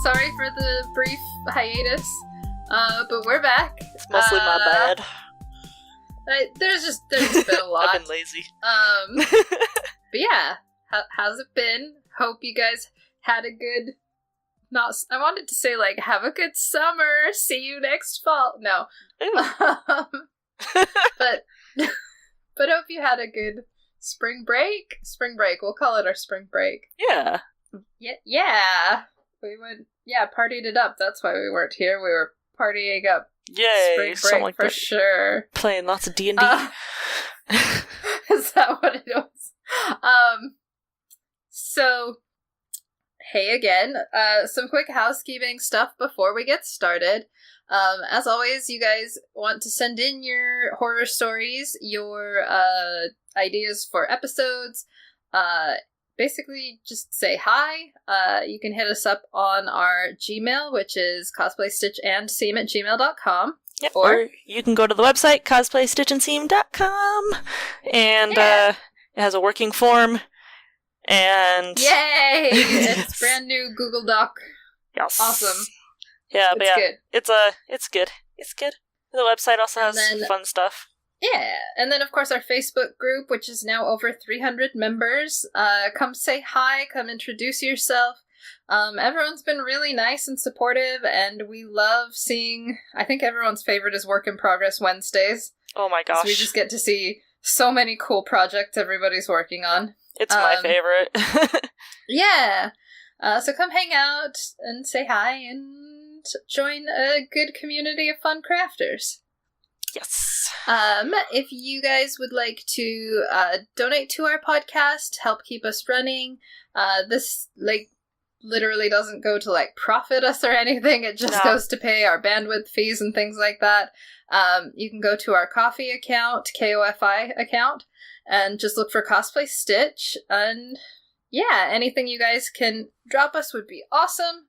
Sorry for the brief hiatus, but we're back. It's mostly my bad. There's been a lot. I've been lazy. But yeah, how's it been? Hope you guys had a good. I wanted to say like have a good summer. See you next fall. No, but hope you had a good spring break. Spring break. We'll call it our spring break. Yeah. Yeah. We went. Yeah, partied it up. That's why we weren't here. We were partying up. Yay! Spring break for sure. Playing lots of D&D. Is that what it was? So, hey again. Some quick housekeeping stuff before we get started. As always, you guys want to send in your horror stories, your ideas for episodes. Basically, just say hi. You can hit us up on our Gmail, which is cosplaystitchandseam@gmail.com. Yep. Or you can go to the website, cosplaystitchandseam.com, and it has a working form, and... Yay! It's brand new Google Doc. Yes. Awesome. Yeah, but yeah, good. it's good. It's good. The website also has fun stuff. Yeah, and then of course our Facebook group, which is now over 300 members. Come say hi, come introduce yourself. Everyone's been really nice and supportive, and we love seeing, I think everyone's favorite is Work in Progress Wednesdays. Oh my gosh. So we just get to see so many cool projects everybody's working on. It's my favorite. Yeah. So come hang out and say hi and join a good community of fun crafters. Yes. If you guys would like to donate to our podcast, help keep us running, this literally doesn't go to profit us or anything. It just goes to pay our bandwidth fees and things like that. You can go to our Ko-fi account, KOFI account, and just look for Cosplay Stitch. And yeah, anything you guys can drop us would be awesome.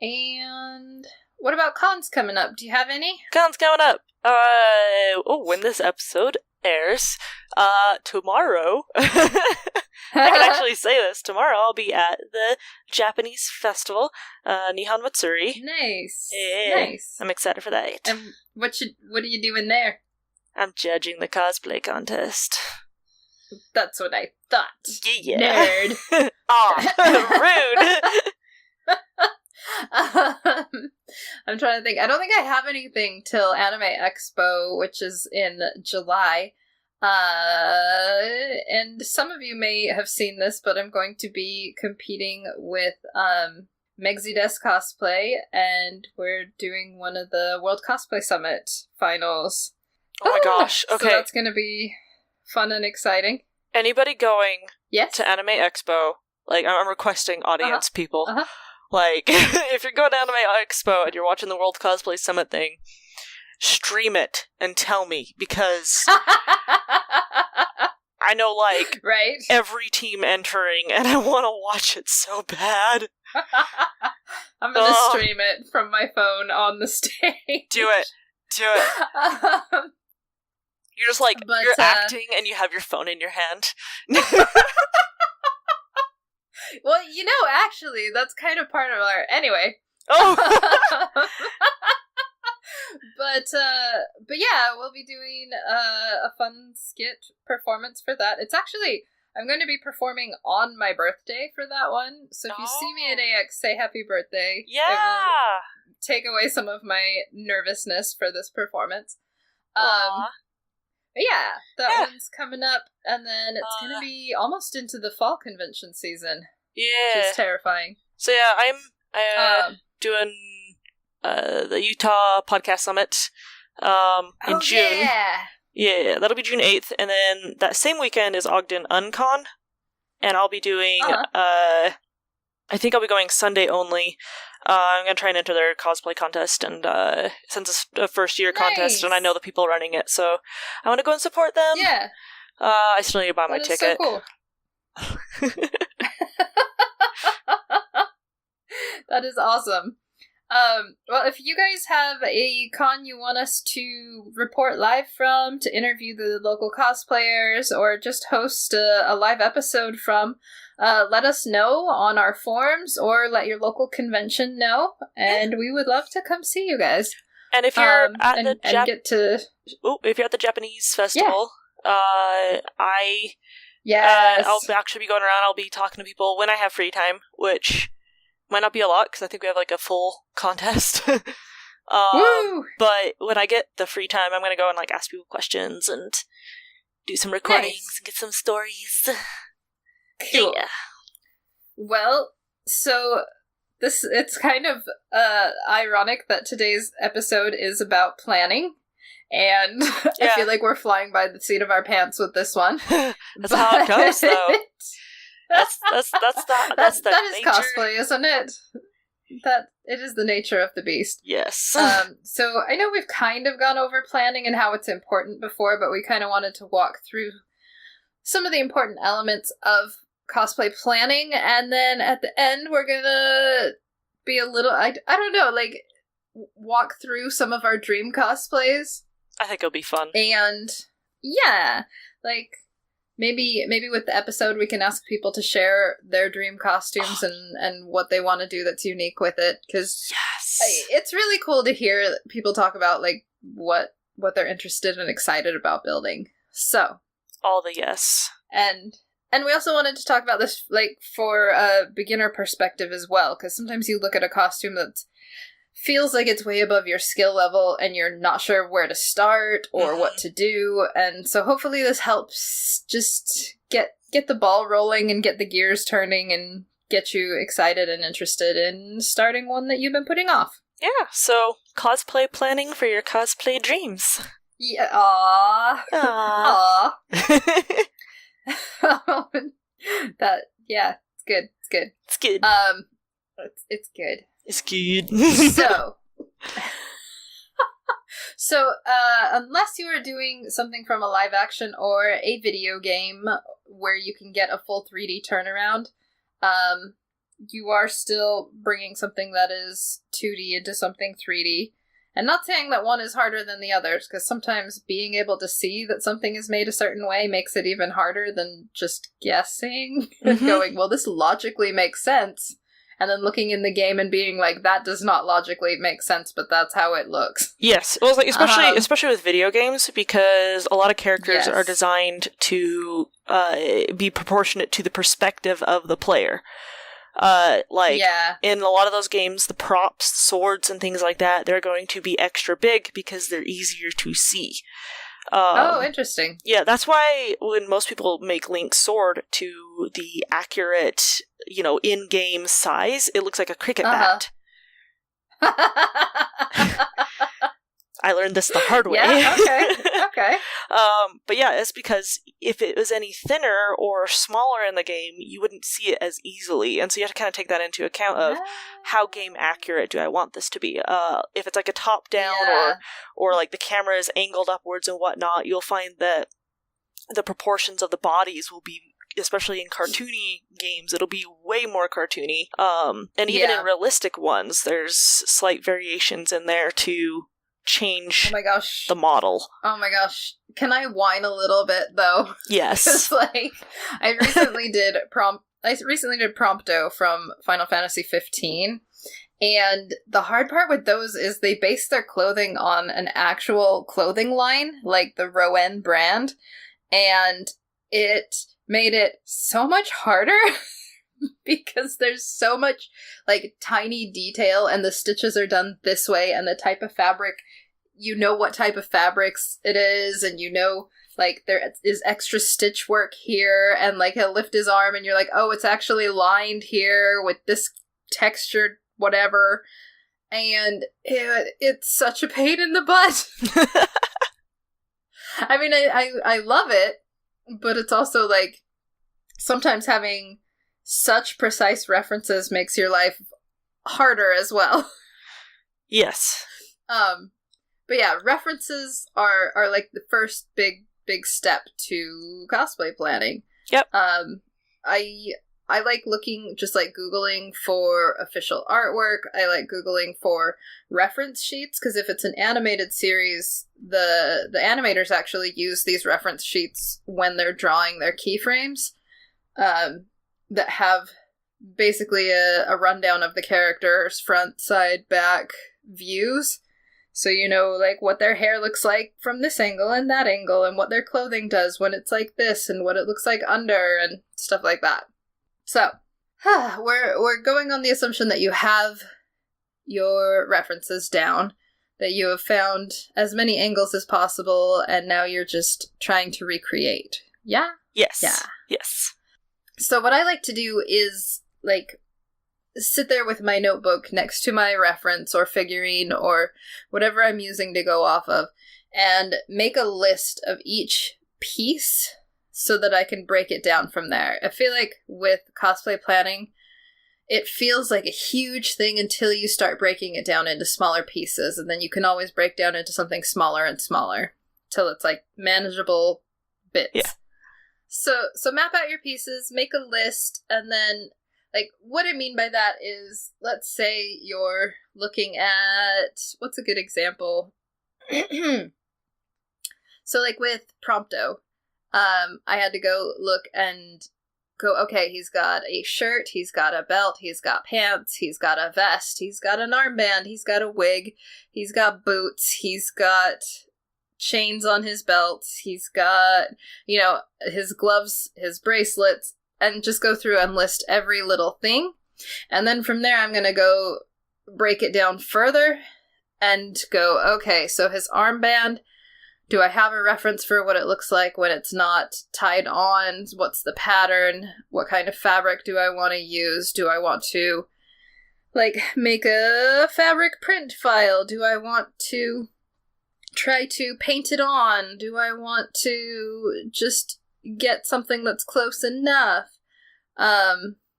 And what about cons coming up? Do you have any? Cons coming up. When this episode airs, tomorrow, I can actually say this, tomorrow I'll be at the Japanese festival, Nihon Matsuri. Nice. Yeah. Nice. I'm excited for that. And what are you doing there? I'm judging the cosplay contest. That's what I thought. Yeah. Nerd. Aw, rude. I'm trying to think. I don't think I have anything till Anime Expo, which is in July. And some of you may have seen this, but I'm going to be competing with Megzy Des Cosplay, and we're doing one of the World Cosplay Summit finals. Oh my gosh, okay. So that's going to be fun and exciting. Anybody going Yes? to Anime Expo, I'm requesting audience people. If you're going to Anime Expo and you're watching the World Cosplay Summit thing, stream it and tell me, because I know, right? every team entering, and I want to watch it so bad. I'm gonna stream it from my phone on the stage. Do it. You're just you're acting and you have your phone in your hand. Well, actually, that's kind of part of our... Anyway. Oh! But yeah, we'll be doing a fun skit performance for that. It's actually... I'm going to be performing on my birthday for that one, so if you see me at AX, say happy birthday. Yeah! It will take away some of my nervousness for this performance. But yeah, that one's coming up, and then it's going to be almost into the fall convention season. Yeah. Which is terrifying. So yeah, I'm doing the Utah Podcast Summit in June. Yeah, that'll be June 8th, and then that same weekend is Ogden Uncon, and I'll be doing, I think I'll be going Sunday only. I'm going to try and enter their cosplay contest, and since it's a first-year contest, and I know the people running it, so I want to go and support them. Yeah. I still need to buy my ticket. So cool. That is awesome. Well, if you guys have a con you want us to report live from, to interview the local cosplayers, or just host a live episode from, let us know on our forums, or let your local convention know, and we would love to come see you guys. And if you're at if you're at the Japanese festival, Yes. I'll actually be going around. I'll be talking to people when I have free time, which might not be a lot because I think we have like a full contest. Woo! But when I get the free time, I'm going to go and like ask people questions and do some recordings and get some stories. Cool. Yeah. Well, so it's kind of ironic that today's episode is about planning. And I feel like we're flying by the seat of our pants with this one. That's how it goes, though. That is cosplay, isn't it? That it is the nature of the beast. Yes. So I know we've kind of gone over planning and how it's important before, but we kind of wanted to walk through some of the important elements of cosplay planning, and then at the end we're gonna be a little I don't know, like walk through some of our dream cosplays. I think it'll be fun. And yeah, like maybe with the episode we can ask people to share their dream costumes and what they want to do that's unique with it, because it's really cool to hear people talk about like what they're interested and excited about building. So all the yes. And we also wanted to talk about this like for a beginner perspective as well, because sometimes you look at a costume that feels like it's way above your skill level and you're not sure where to start or what to do, and so hopefully this helps just get the ball rolling and get the gears turning and get you excited and interested in starting one that you've been putting off. Yeah, so cosplay planning for your cosplay dreams. Yeah, aww. That, yeah, it's good. It's good. It's good. It's good. So, unless you are doing something from a live action or a video game where you can get a full 3D turnaround, you are still bringing something that is 2D into something 3D. And not saying that one is harder than the others, because sometimes being able to see that something is made a certain way makes it even harder than just guessing and going, well, this logically makes sense. And then looking in the game and being like, that does not logically make sense, but that's how it looks. Yes. Well, like especially with video games, because a lot of characters are designed to be proportionate to the perspective of the player. In a lot of those games, the props, swords, and things like that, they're going to be extra big because they're easier to see. Interesting. Yeah, that's why when most people make Link's sword to the accurate, in-game size, it looks like a cricket bat. I learned this the hard way. Yeah, okay. But yeah, it's because if it was any thinner or smaller in the game, you wouldn't see it as easily. And so you have to kind of take that into account of how game accurate do I want this to be. If it's like a top-down or like the camera is angled upwards and whatnot, you'll find that the proportions of the bodies will be, especially in cartoony games, it'll be way more cartoony. And even in realistic ones, there's slight variations in there to change the model. Oh my gosh. Can I whine a little bit, though? Yes. Because, I recently did Prompto from Final Fantasy 15, and the hard part with those is they base their clothing on an actual clothing line, like the Rouen brand, and it made it so much harder because there's so much, tiny detail, and the stitches are done this way, and the type of fabric, you know what type of fabrics it is, and there is extra stitch work here, and, he'll lift his arm, and you're like, oh, it's actually lined here with this textured whatever, and it's such a pain in the butt. I mean, I love it, but it's also, sometimes having such precise references makes your life harder as well. Yes. But yeah, references are the first big step to cosplay planning. Yep. I I like looking, just like Googling for official artwork. I like Googling for reference sheets, because if it's an animated series, the animators actually use these reference sheets when they're drawing their keyframes that have basically a rundown of the characters' front, side, back views. So you know, like, what their hair looks like from this angle and that angle, and what their clothing does when it's like this, and what it looks like under, and stuff like that. So, we're going on the assumption that you have your references down, that you have found as many angles as possible, and now you're just trying to recreate. Yeah? Yes. Yeah. Yes. So what I like to do is, like, sit there with my notebook next to my reference or figurine or whatever I'm using to go off of, and make a list of each piece so that I can break it down from there. I feel like with cosplay planning, it feels like a huge thing until you start breaking it down into smaller pieces, and then you can always break down into something smaller and smaller till it's like manageable bits. Yeah. So map out your pieces, make a list, and then, like, what I mean by that is, let's say you're looking at, what's a good example? So, like, with Prompto, I had to go look and go, okay, he's got a shirt, he's got a belt, he's got pants, he's got a vest, he's got an armband, he's got a wig, he's got boots, he's got chains on his belt, he's got, you know, his gloves, his bracelets, and just go through and list every little thing. And then from there, I'm going to go break it down further and go, okay, so his armband, do I have a reference for what it looks like when it's not tied on? What's the pattern? What kind of fabric do I want to use? Do I want to, like, make a fabric print file? Do I want to try to paint it on? Do I want to just get something that's close enough?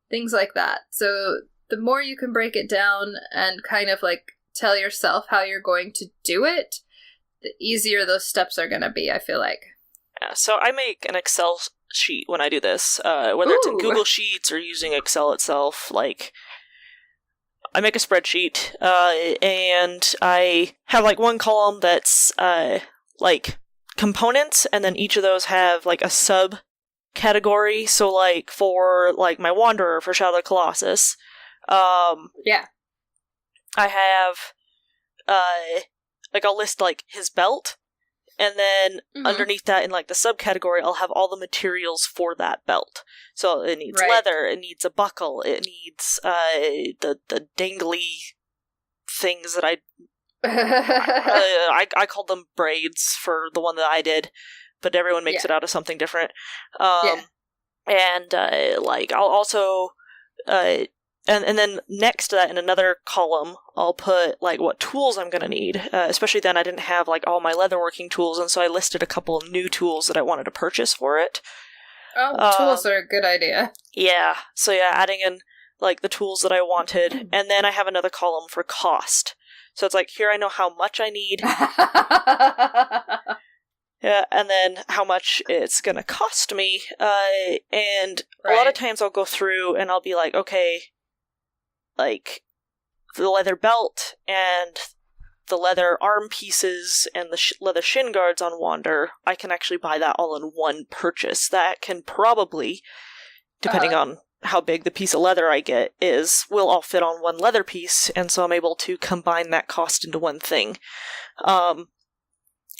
Things like that. So the more you can break it down and kind of, like, tell yourself how you're going to do it, the easier those steps are going to be, I feel like. Yeah, so I make an Excel sheet when I do this, whether it's in Google Sheets or using Excel itself. Like, I make a spreadsheet, and I have, like, one column that's, like, components, and then each of those have, like, a sub-category. So, like, for, like, my Wanderer for Shadow of the Colossus, yeah. I have, like, I'll list, like, his belt, and then underneath that, in, like, the subcategory, I'll have all the materials for that belt. So it needs leather, it needs a buckle, it needs, the dangly things that I call them braids for the one that I did, but everyone makes it out of something different. And, like, I'll also, and then next to that, in another column, I'll put, like, what tools I'm gonna need. Especially then, I didn't have, like, all my leatherworking tools, and so I listed a couple of new tools that I wanted to purchase for it. Oh, tools are a good idea. Yeah, so yeah, adding in, like, the tools that I wanted, and then I have another column for cost. So it's like, here I know how much I need. Yeah, and then how much it's gonna cost me. And a lot of times I'll go through and I'll be like, okay, like, the leather belt and the leather arm pieces and the leather shin guards on Wander, I can actually buy that all in one purchase. That can probably, depending on how big the piece of leather I get is, will all fit on one leather piece, and so I'm able to combine that cost into one thing. And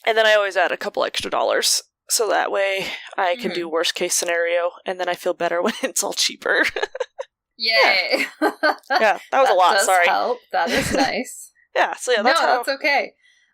then I always add a couple extra dollars, so that way I can do worst case scenario, and then I feel better when it's all cheaper. Yay! Yeah, that was a lot. Does sorry. Help. That is nice. Yeah, so yeah, that's okay.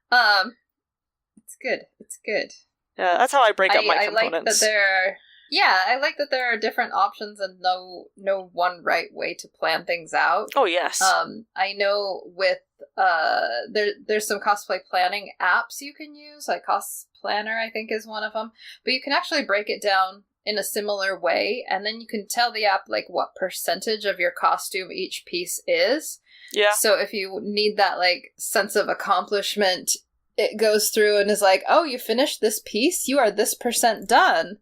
It's good. It's good. Yeah, that's how I break up my I components. like that I like that there are different options and no one right way to plan things out. Oh yes. I know with there's some cosplay planning apps you can use, like Cos Planner, I think, is one of them. But you can actually break it down in a similar way, and then you can tell the app, like, what percentage of your costume each piece is. Yeah. So if you need that, like, sense of accomplishment, it goes through and is like, oh, you finished this piece? You are this % done.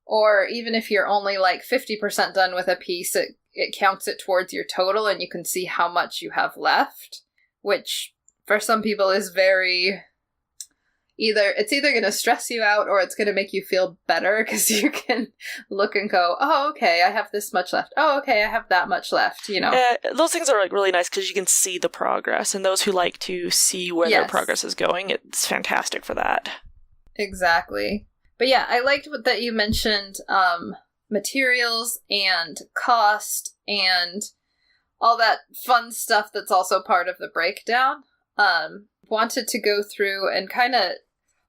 Or even if you're only like 50% done with a piece, it counts it towards your total and you can see how much you have left, which for some people is very... It's either going to stress you out or it's going to make you feel better because you can look and go, oh, okay, I have this much left. Oh, okay, I have that much left, you know? Those things are like really nice because you can see the progress, and those who like to see where their progress is going, it's fantastic for that. Exactly. But yeah, I liked that you mentioned materials and cost and all that fun stuff that's also part of the breakdown. Wanted to go through and kind of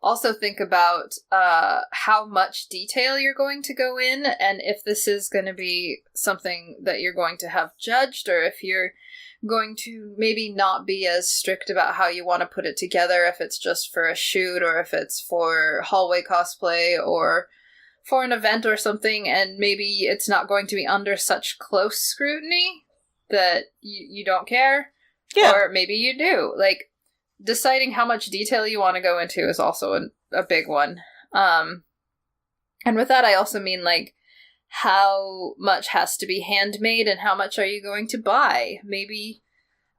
also think about how much detail you're going to go in, and if this is going to be something that you're going to have judged, or if you're going to maybe not be as strict about how you want to put it together, if it's just for a shoot, or if it's for hallway cosplay, or for an event or something, and maybe it's not going to be under such close scrutiny that you don't care. Yeah. Or maybe you do. Like, deciding how much detail you want to go into is also a big one. And with that, I also mean, like, how much has to be handmade and how much are you going to buy? Maybe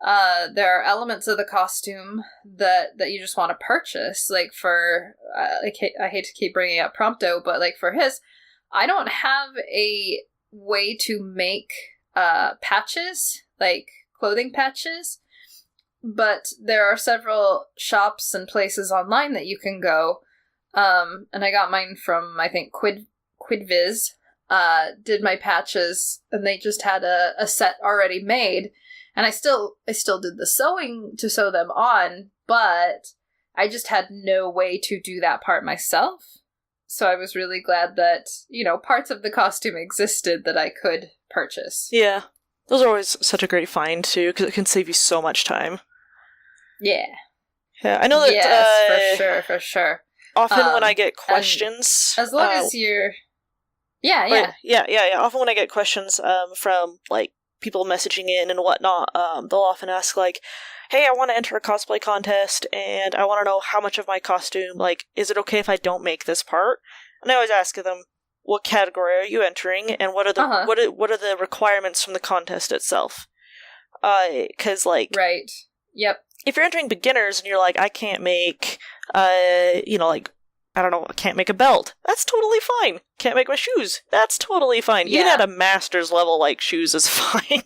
there are elements of the costume that you just want to purchase. Like, for, I hate to keep bringing up Prompto, but, like, for his, I don't have a way to make patches, like clothing patches. But there are several shops and places online that you can go. And I got mine from, I think, Quidviz. Did my patches, and they just had a set already made. And I still did the sewing to sew them on, but I just had no way to do that part myself. So I was really glad that, you know, parts of the costume existed that I could purchase. Yeah. Those are always such a great find, too, because it can save you so much time. Yeah. Yeah, I know that... Yes, for sure. Often when I get questions... As long as you're... Yeah. Often when I get questions from, like, people messaging in and whatnot, they'll often ask, like, hey, I want to enter a cosplay contest, and I want to know how much of my costume, like, is it okay if I don't make this part? And I always ask them, what category are you entering, and what are the what are the requirements from the contest itself? Because, like... Right. Yep. If you're entering beginners and you're like, I can't make, I can't make a belt. That's totally fine. Can't make my shoes. That's totally fine. Yeah. Even at a master's level, like, shoes is fine.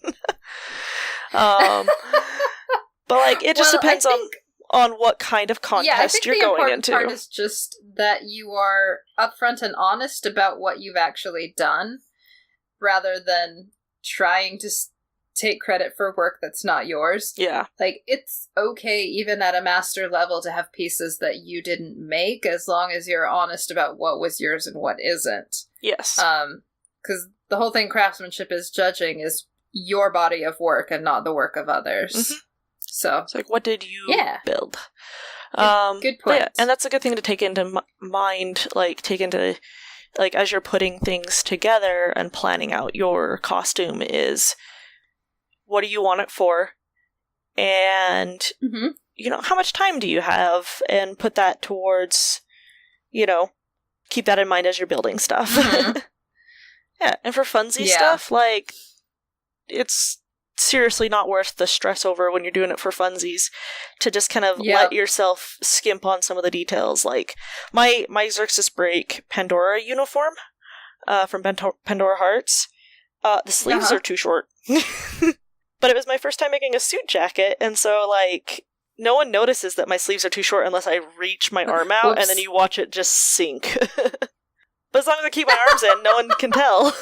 But, like, it just depends on what kind of contest you're going into. The important part is just that you are upfront and honest about what you've actually done, rather than trying to take credit for work that's not yours. Yeah. Like, it's okay even at a master level to have pieces that you didn't make, as long as you're honest about what was yours and what isn't. Yes. Because the whole thing craftsmanship is judging is your body of work and not the work of others. Mm-hmm. So it's like, what did you build? Good point. Yeah, and that's a good thing to take into mind, like, as you're putting things together and planning out your costume is, what do you want it for? And, you know, how much time do you have? And put that towards, you know, keep that in mind as you're building stuff. Mm-hmm. Yeah, and for funsy stuff, like, it's seriously not worth the stress over when you're doing it for funsies to just kind of let yourself skimp on some of the details. Like, my Xerxes Break Pandora uniform from Pandora Hearts, the sleeves are too short. But it was my first time making a suit jacket, and so, like, no one notices that my sleeves are too short unless I reach my arm out, and then you watch it just sink. But as long as I keep my arms in, no one can tell.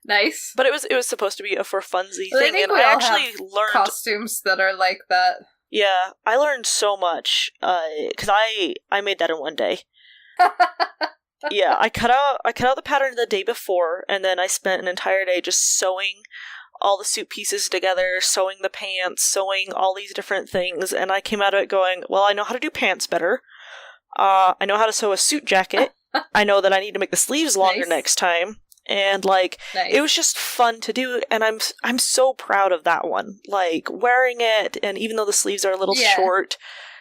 Nice. But it was supposed to be a for funsy thing, and I actually learned costumes that are like that. Yeah, I learned so much, because I made that in one day. Yeah, I cut out the pattern the day before, and then I spent an entire day just sewing all the suit pieces together, sewing the pants, sewing all these different things, and I came out of it going, well, I know how to do pants better. I know how to sew a suit jacket. I know that I need to make the sleeves longer next time. And, like, it was just fun to do, and I'm so proud of that one. Like, wearing it, and even though the sleeves are a little short,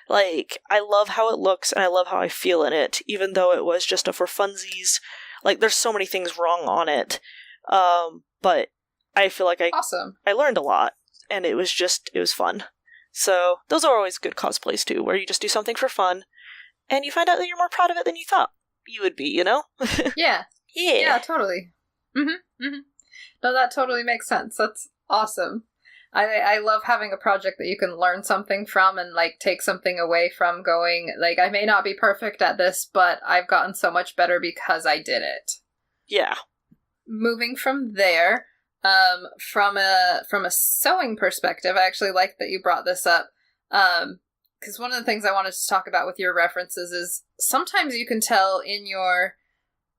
Like, I love how it looks, and I love how I feel in it, even though it was just a for funsies. Like, there's so many things wrong on it. But I feel like I learned a lot, and it was fun. So, those are always good cosplays, too, where you just do something for fun, and you find out that you're more proud of it than you thought you would be, you know? Yeah. Yeah, totally. Mm-hmm. Mm-hmm. No, that totally makes sense. That's awesome. I love having a project that you can learn something from and, like, take something away from, going, like, I may not be perfect at this, but I've gotten so much better because I did it. Yeah. Moving from there, from a sewing perspective, I actually like that you brought this up, because one of the things I wanted to talk about with your references is sometimes you can tell in your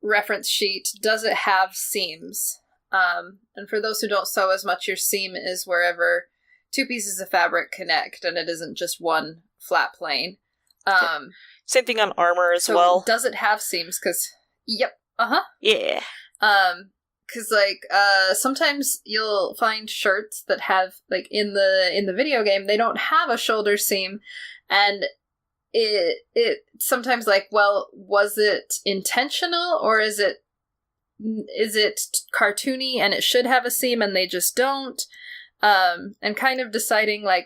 reference sheet, does it have seams? And for those who don't sew as much, your seam is wherever two pieces of fabric connect, and it isn't just one flat plane. Same thing on armor as well. Does it have seams? Because, yep, yeah. Because, like, sometimes you'll find shirts that have, like, in the video game, they don't have a shoulder seam, and it sometimes, like, well, was it intentional, or is it cartoony and it should have a seam and they just don't? And kind of deciding, like,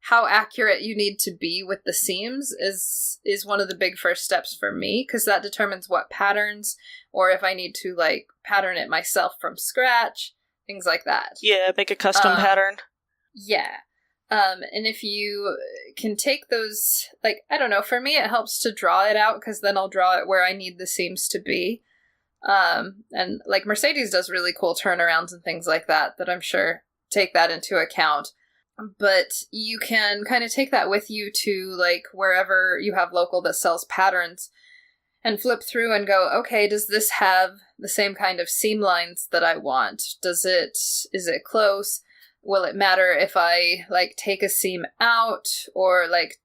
how accurate you need to be with the seams is one of the big first steps for me, because that determines what patterns, or if I need to, like, pattern it myself from scratch, things like that. Yeah, make a custom pattern. Yeah. And if you can take those, like, I don't know, for me it helps to draw it out, because then I'll draw it where I need the seams to be. And, like, Mercedes does really cool turnarounds and things like that I'm sure take that into account. But you can kind of take that with you to, like, wherever you have local that sells patterns, and flip through and go, okay, does this have the same kind of seam lines that I want? Is it close? Will it matter if I, like, take a seam out, or, like,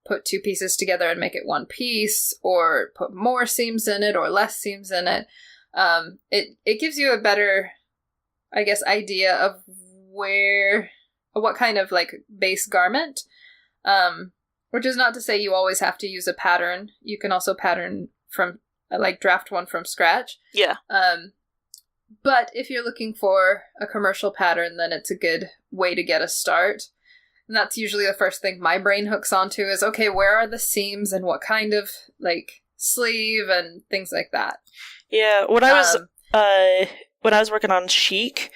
put two pieces together and make it one piece, or put more seams in it or less seams in it? It gives you a better, I guess, idea of what kind of, like, base garment, which is not to say you always have to use a pattern. You can also pattern from, like, draft one from scratch. Yeah. But if you're looking for a commercial pattern, then it's a good way to get a start. And that's usually the first thing my brain hooks onto is, okay, where are the seams and what kind of, like, sleeve and things like that. Yeah, when I was working on Chic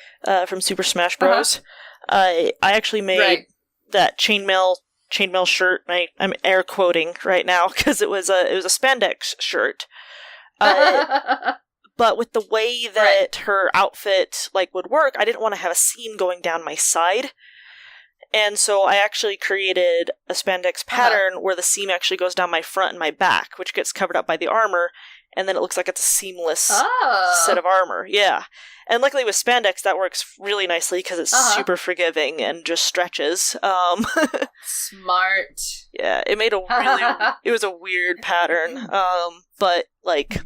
from Super Smash Bros., I actually made that chainmail shirt. I'm air quoting right now because it was a spandex shirt. But with the way that her outfit, like, would work, I didn't want to have a seam going down my side. And so I actually created a spandex pattern where the seam actually goes down my front and my back, which gets covered up by the armor, and then it looks like it's a seamless set of armor. Yeah. And luckily with spandex, that works really nicely because it's super forgiving and just stretches. Smart. Yeah, it made it was a weird pattern. But, like,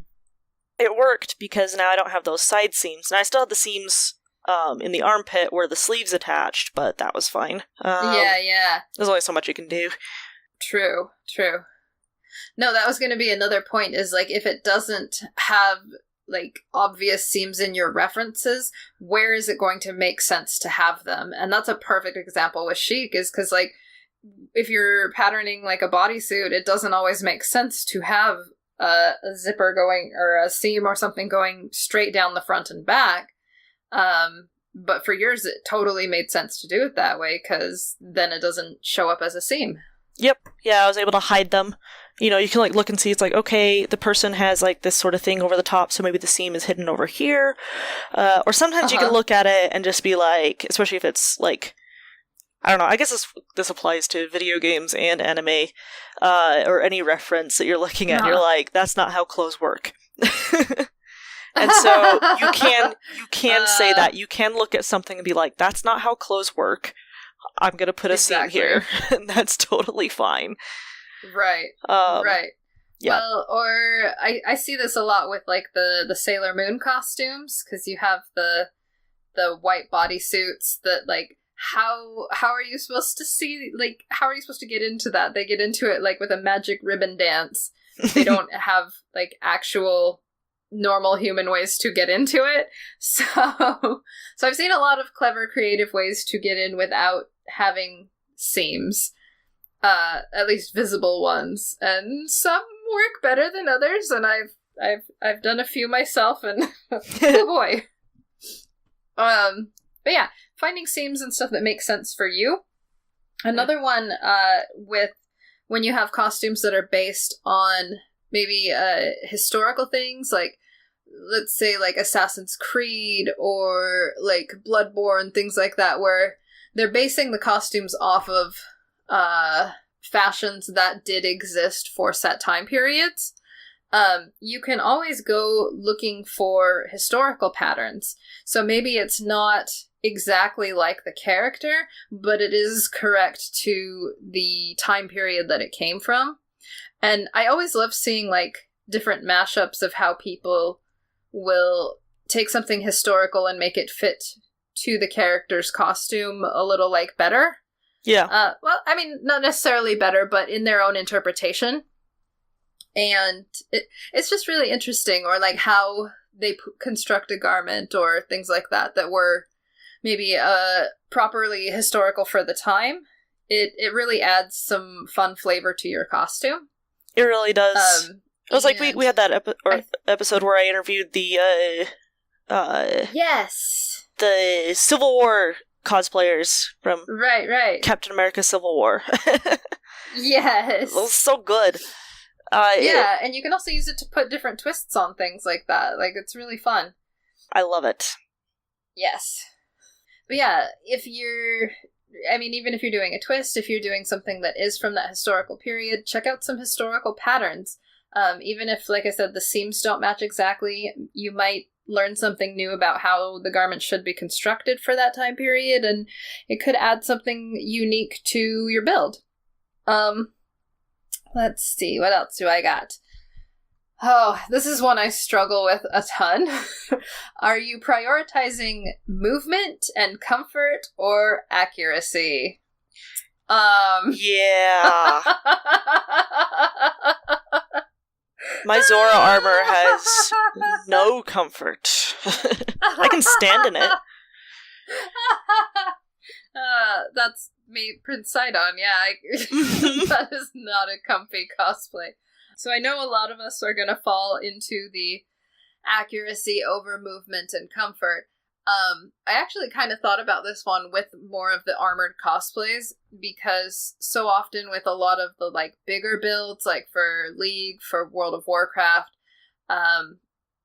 it worked because now I don't have those side seams. And I still have the seams in the armpit where the sleeve's attached, but that was fine. Yeah. There's only so much you can do. True. No, that was going to be another point, is, like, if it doesn't have, like, obvious seams in your references, where is it going to make sense to have them? And that's a perfect example with Chic, is because, like, if you're patterning, like, a bodysuit, it doesn't always make sense to have a zipper going, or a seam or something going straight down the front and back. But for yours, it totally made sense to do it that way, because then it doesn't show up as a seam. Yep. Yeah, I was able to hide them. You know, you can, like, look and see, it's like, okay, the person has, like, this sort of thing over the top, so maybe the seam is hidden over here. Or sometimes you can look at it and just be like, especially if it's, like, I don't know, I guess this applies to video games and anime, or any reference that you're looking at, and you're like, that's not how clothes work. And so you can say that. You can look at something and be like, that's not how clothes work. I'm going to put a seam here. And that's totally fine. Right. Yeah. Well, or I see this a lot with, like, the Sailor Moon costumes, because you have the white bodysuits that, like, how are you supposed to see, like, how are you supposed to get into that? They get into it, like, with a magic ribbon dance. They don't have, like, actual normal human ways to get into it. So I've seen a lot of clever, creative ways to get in without having seams. At least visible ones. And some work better than others, and I've done a few myself, and oh boy. But yeah, finding seams and stuff that makes sense for you. Another one, with when you have costumes that are based on maybe historical things, like, let's say, like, Assassin's Creed or, like, Bloodborne, things like that, where they're basing the costumes off of fashions that did exist for set time periods. You can always go looking for historical patterns. So maybe it's not exactly like the character, but it is correct to the time period that it came from. And I always love seeing, like, different mashups of how people will take something historical and make it fit to the character's costume a little, like, better. Yeah. Well, I mean, not necessarily better, but in their own interpretation. And it's just really interesting, or, like, how they construct a garment or things like that were maybe properly historical for the time. It really adds some fun flavor to your costume. It really does. It was like we had that episode where I interviewed the yes, the Civil War cosplayers from right Captain America Civil War. Yes, it was so good. Yeah, and you can also use it to put different twists on things like that. Like, it's really fun. I love it. Yes. But yeah, even if you're doing a twist, if you're doing something that is from that historical period, check out some historical patterns. Even if, like I said, the seams don't match exactly, you might learn something new about how the garment should be constructed for that time period, and it could add something unique to your build. Let's see, what else do I got? Oh, this is one I struggle with a ton. Are you prioritizing movement and comfort or accuracy? Yeah. My Zora armor has no comfort. I can stand in it. That's me, Prince Sidon, yeah. That is not a comfy cosplay. So I know a lot of us are going to fall into the accuracy over movement and comfort. I actually kind of thought about this one with more of the armored cosplays, because so often with a lot of the, like, bigger builds, like for League, for World of Warcraft,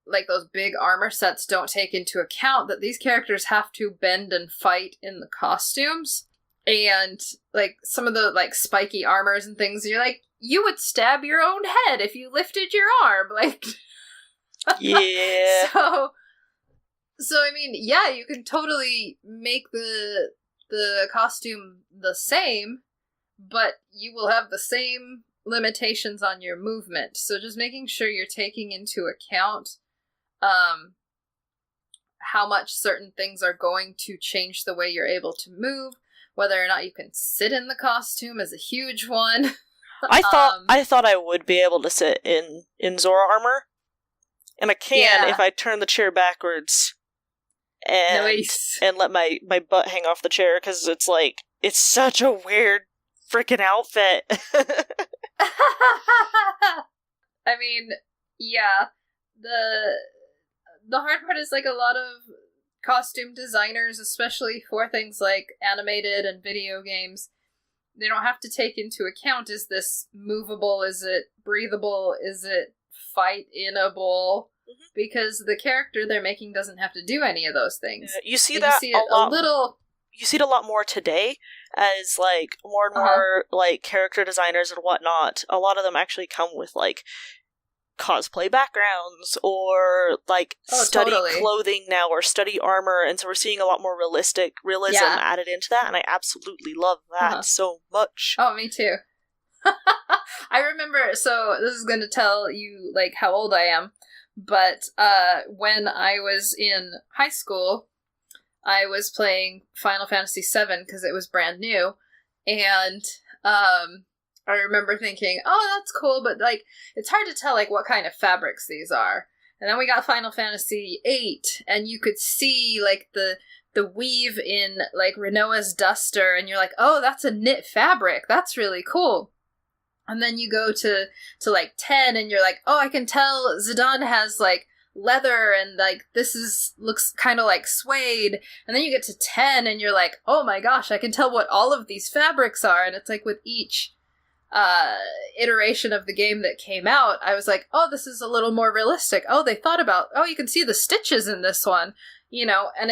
like, those big armor sets don't take into account that these characters have to bend and fight in the costumes. And, like, some of the, like, spiky armors and things, you're like, you would stab your own head if you lifted your arm, like... Yeah. So I mean, yeah, you can totally make the costume the same, but you will have the same limitations on your movement. So just making sure you're taking into account how much certain things are going to change the way you're able to move, whether or not you can sit in the costume is a huge one. I thought I would be able to sit in Zora armor, and I can if I turn the chair backwards. And let my butt hang off the chair, because it's like, it's such a weird freaking outfit. I mean, yeah, the hard part is, like, a lot of costume designers, especially for things like animated and video games, they don't have to take into account, is this movable, is it breathable, is it fight-inable? Because the character they're making doesn't have to do any of those things. You see that You see it a lot more today, as, like, more and more like character designers and whatnot. A lot of them actually come with, like, cosplay backgrounds or, like, study clothing now, or study armor, and so we're seeing a lot more realism added into that, and I absolutely love that so much. Oh, me too. I remember, so this is going to tell you, like, how old I am. But when I was in high school, I was playing Final Fantasy VII because it was brand new, and I remember thinking, oh, that's cool, but like it's hard to tell like what kind of fabrics these are. And then we got Final Fantasy VIII, and you could see like the weave in like Renoa's duster, and you're like, oh, that's a knit fabric. That's really cool. And then you go to like 10, and you're like, oh, I can tell Zidane has like leather, and like looks kind of like suede. And then you get to 10, and you're like, oh my gosh, I can tell what all of these fabrics are. And it's like with each iteration of the game that came out, I was like, oh, this is a little more realistic. Oh, they thought about, oh, you can see the stitches in this one, you know. And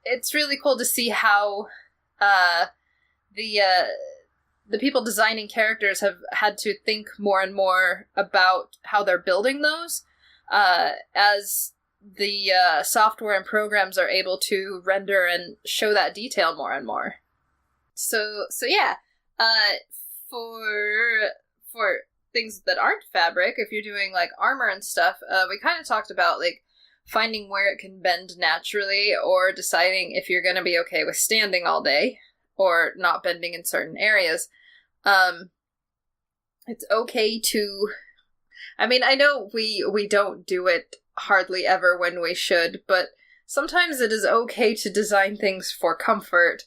it's really cool to see how the people designing characters have had to think more and more about how they're building those as the software and programs are able to render and show that detail more and more. So yeah, for things that aren't fabric, if you're doing like armor and stuff, we kind of talked about like finding where it can bend naturally, or deciding if you're going to be okay with standing all day or not bending in certain areas. It's okay to, I mean, I know we don't do it hardly ever when we should, but sometimes it is okay to design things for comfort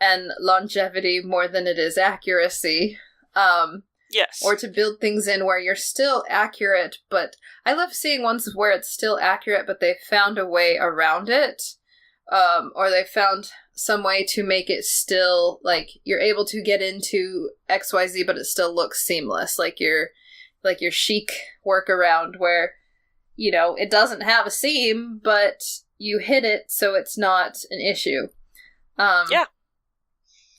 and longevity more than it is accuracy. Yes. Or to build things in where you're still accurate, but I love seeing ones where it's still accurate, but they found a way around it. Or they found some way to make it still, like, you're able to get into XYZ, but it still looks seamless. Like your chic workaround where, you know, it doesn't have a seam, but you hit it so it's not an issue. Yeah.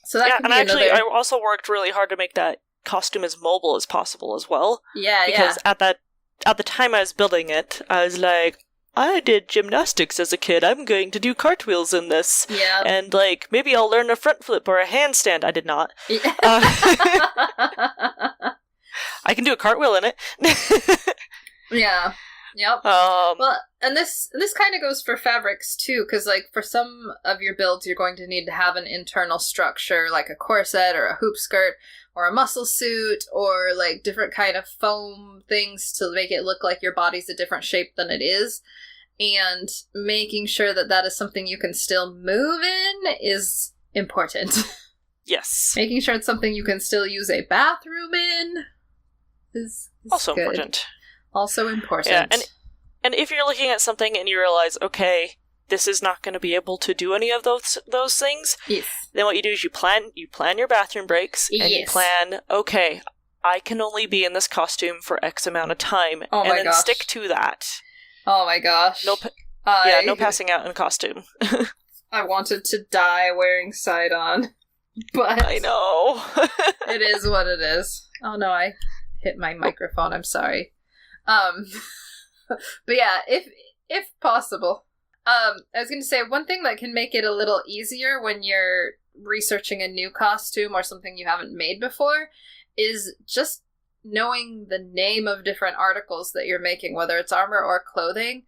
So that can be actually, another... I also worked really hard to make that costume as mobile as possible as well. Yeah, because at the time I was building it, I was like, I did gymnastics as a kid. I'm going to do cartwheels in this. Yeah. And, like, maybe I'll learn a front flip or a handstand. I did not. Yeah. I can do a cartwheel in it. Yeah. Yep. Well, and this kind of goes for fabrics, too, because, like, for some of your builds, you're going to need to have an internal structure, like a corset or a hoop skirt or a muscle suit or, like, different kind of foam things to make it look like your body's a different shape than it is. And making sure that that is something you can still move in is important. Yes. Making sure it's something you can still use a bathroom in is also good. important. Also important. Yeah, and if you're looking at something and you realize, okay, this is not going to be able to do any of those things, yes, then what you do is you plan your bathroom breaks, and you plan, okay, I can only be in this costume for X amount of time, and then stick to that. Oh my gosh. No passing out in costume. I wanted to die wearing side-on, but... I know. It is what it is. Oh no, I hit my microphone, I'm sorry. But yeah, if possible. I was going to say, one thing that can make it a little easier when you're researching a new costume or something you haven't made before is just knowing the name of different articles that you're making, whether it's armor or clothing.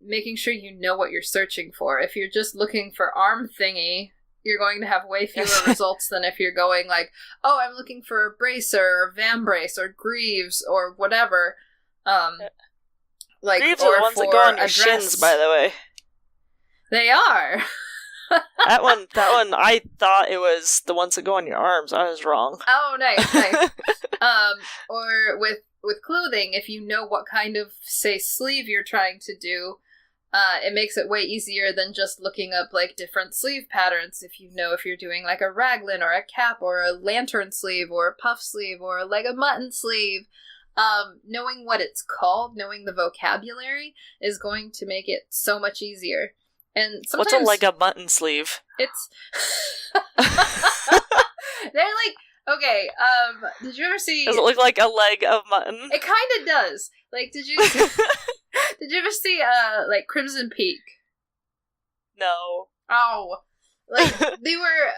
Making sure you know what you're searching for. If you're just looking for arm thingy, you're going to have way fewer results than if you're going like, oh, I'm looking for a bracer or vambrace or greaves or whatever. Like, greaves are the ones that go on your shins, by the way. They are. that one, I thought it was the ones that go on your arms. I was wrong. Oh, nice. Or with clothing, if you know what kind of, say, sleeve you're trying to do, it makes it way easier than just looking up, like, different sleeve patterns. If you know if you're doing, like, a raglan or a cap or a lantern sleeve or a puff sleeve or a leg of mutton sleeve, knowing what it's called, knowing the vocabulary is going to make it so much easier. And sometimes... What's a leg of mutton sleeve? It's... They're like... Okay, did you ever see... Does it look like a leg of mutton? It kind of does. Like, did you ever see, like, Crimson Peak? No. Oh. Like, they were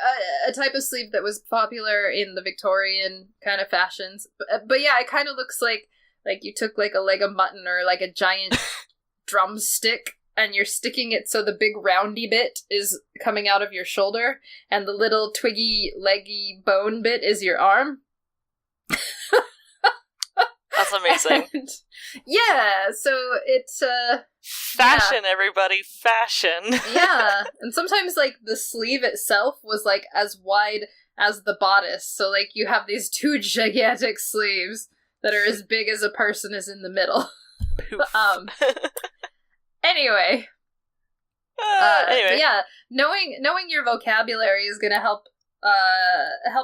a type of sleeve that was popular in the Victorian kind of fashions. But yeah, it kind of looks like you took, like, a leg of mutton or, like, a giant drumstick and you're sticking it so the big roundy bit is coming out of your shoulder, and the little twiggy, leggy bone bit is your arm. That's amazing. And, yeah, so it's fashion, everybody, fashion. Yeah, and sometimes like the sleeve itself was like as wide as the bodice, so like you have these two gigantic sleeves that are as big as a person is in the middle. Anyway. Anyway. Yeah, knowing your vocabulary is going to help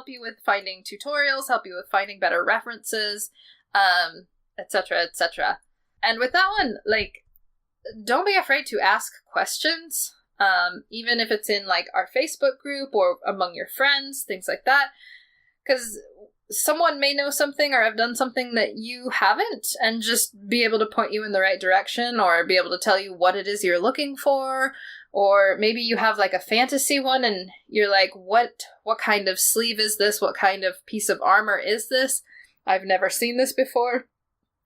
you with finding tutorials, help you with finding better references, etc., etc. And with that one, like, don't be afraid to ask questions, even if it's in, like, our Facebook group or among your friends, things like that, because someone may know something or have done something that you haven't, and just be able to point you in the right direction, or be able to tell you what it is you're looking for, or maybe you have, like, a fantasy one, and you're like, what kind of sleeve is this? What kind of piece of armor is this? I've never seen this before.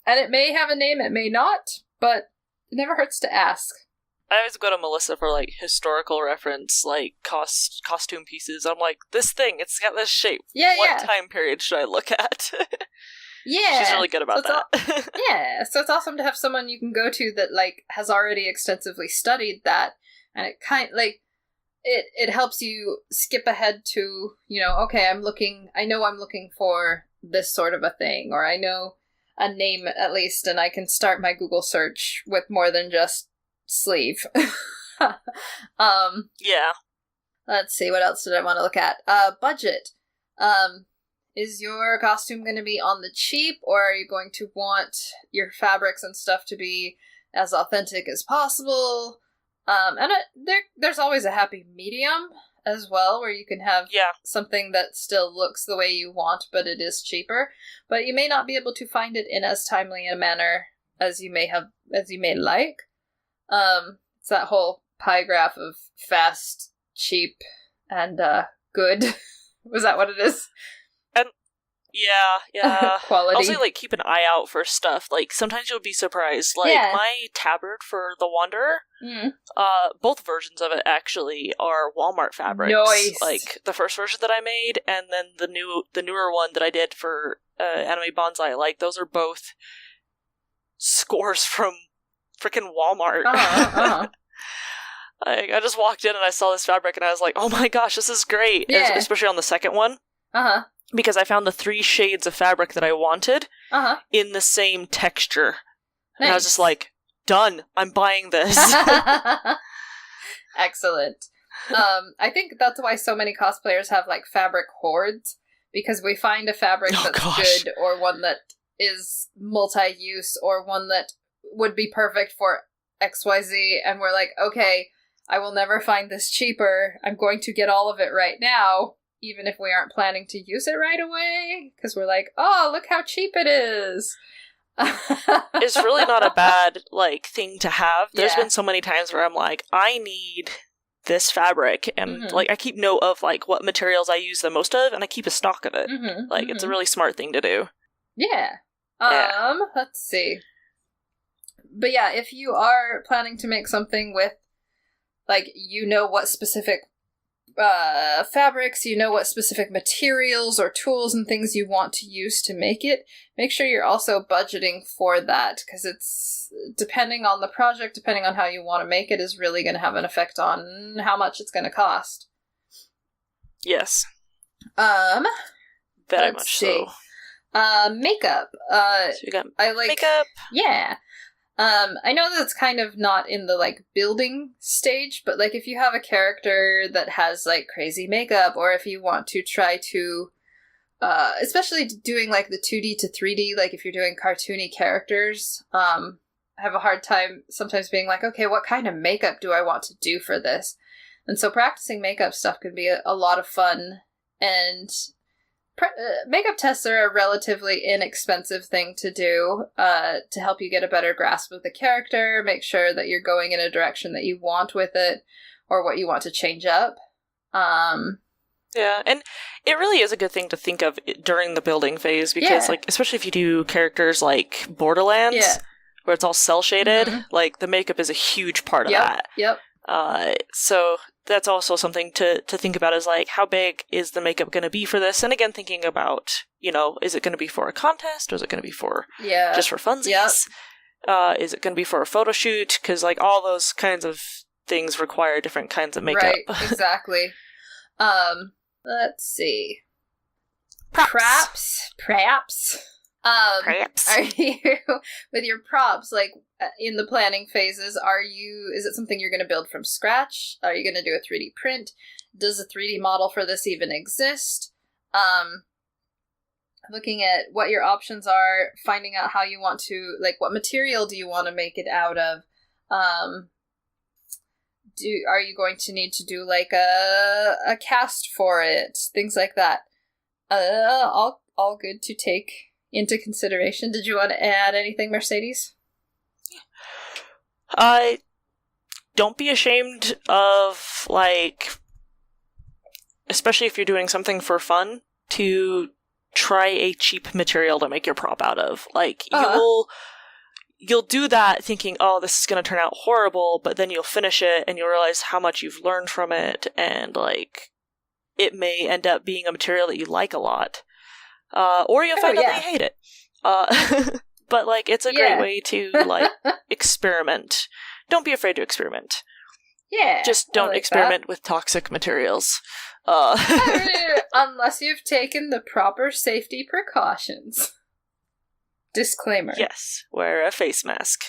And it may have a name, it may not, but it never hurts to ask. I always go to Melissa for, like, historical reference, like, costume pieces. I'm like, this thing, it's got this shape. Yeah, what time period should I look at? Yeah. She's really good about that. Yeah, so it's awesome to have someone you can go to that, like, has already extensively studied that, and it like, it helps you skip ahead to, you know, okay, I know I'm looking for this sort of a thing, or I know a name at least, and I can start my Google search with more than just sleeve. Yeah. Let's see, what else did I want to look at? Budget. Is your costume going to be on the cheap, or are you going to want your fabrics and stuff to be as authentic as possible? And there's always a happy medium as well, where you can have something that still looks the way you want, but it is cheaper. But you may not be able to find it in as timely a manner as you may like. It's that whole pie graph of fast, cheap, and good. Was that what it is? And yeah. Quality. Also, like, keep an eye out for stuff. Like, sometimes you'll be surprised. Like, my tabard for the Wanderer, both versions of it actually are Walmart fabrics. Nice. Like, the first version that I made, and then the newer one that I did for Anime Bonsai. Like, those are both scores from freaking Walmart. Like, I just walked in and I saw this fabric and I was like, oh my gosh, this is great. Yeah. Especially on the second one. Because I found the 3 shades of fabric that I wanted in the same texture. Nice. And I was just like, done. I'm buying this. Excellent. I think that's why so many cosplayers have, like, fabric hoards, because we find a fabric that's good, or one that is multi-use, or one that would be perfect for XYZ, and we're like, okay, I will never find this cheaper. I'm going to get all of it right now, even if we aren't planning to use it right away, because we're like, oh, look how cheap it is. It's really not a bad, like, thing to have. There's been so many times where I'm like, I need this fabric, and like, I keep note of, like, what materials I use the most of, and I keep a stock of it. It's a really smart thing to do. Yeah. Let's see. But yeah, if you are planning to make something with, like, you know what specific fabrics, you know what specific materials or tools and things you want to use to make it, make sure you're also budgeting for that, because it's, depending on the project, depending on how you want to make it, is really going to have an effect on how much it's going to cost. Yes. Very much so. Makeup. So you got makeup. Yeah. I know that's kind of not in the, like, building stage, but, like, if you have a character that has, like, crazy makeup, or if you want to try to, especially doing, like, the 2D to 3D, like, if you're doing cartoony characters, I have a hard time sometimes being like, okay, what kind of makeup do I want to do for this? And so practicing makeup stuff can be a lot of fun, and makeup tests are a relatively inexpensive thing to do to help you get a better grasp of the character, make sure that you're going in a direction that you want with it, or what you want to change up. Yeah, and it really is a good thing to think of during the building phase, because like, especially if you do characters like Borderlands, where it's all cell shaded, like the makeup is a huge part of that. Yep. So that's also something to think about, is like, how big is the makeup going to be for this? And again, thinking about, is it going to be for a contest, or is it going to be for just for funsies? Yep. Is it going to be for a photo shoot? Because like all those kinds of things require different kinds of makeup. Right, exactly. Let's see. Props. Are you, with your props, like, in the planning phases, is it something you're going to build from scratch? Are you going to do a 3D print? Does a 3D model for this even exist? Looking at what your options are, finding out how you want to, like, what material do you want to make it out of? Are you going to need to do, like, a cast for it? Things like that. All good to take into consideration. Did you want to add anything, Mercedes? Don't be ashamed of, like, especially if you're doing something for fun, to try a cheap material to make your prop out of. Like, you'll do that thinking, oh, this is going to turn out horrible, but then you'll finish it and you'll realize how much you've learned from it, and, like, it may end up being a material that you like a lot. Or you'll find out that you hate it. But, like, it's a great way to, like, experiment. Don't be afraid to experiment. Yeah. Just don't experiment with toxic materials. Unless you've taken the proper safety precautions. Disclaimer. Yes. Wear a face mask.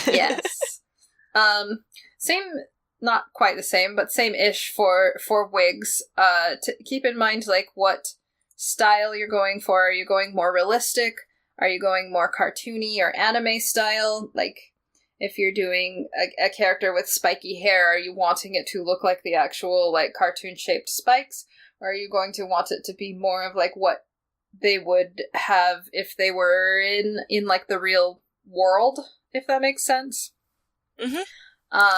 Yes. Same, not quite the same, but same-ish for wigs. To keep in mind, like, what style you're going for. Are you going more realistic? Are you going more cartoony or anime style? Like, if you're doing a character with spiky hair, are you wanting it to look like the actual, like, cartoon-shaped spikes? Or are you going to want it to be more of, like, what they would have if they were in like, the real world, if that makes sense? Mm-hmm.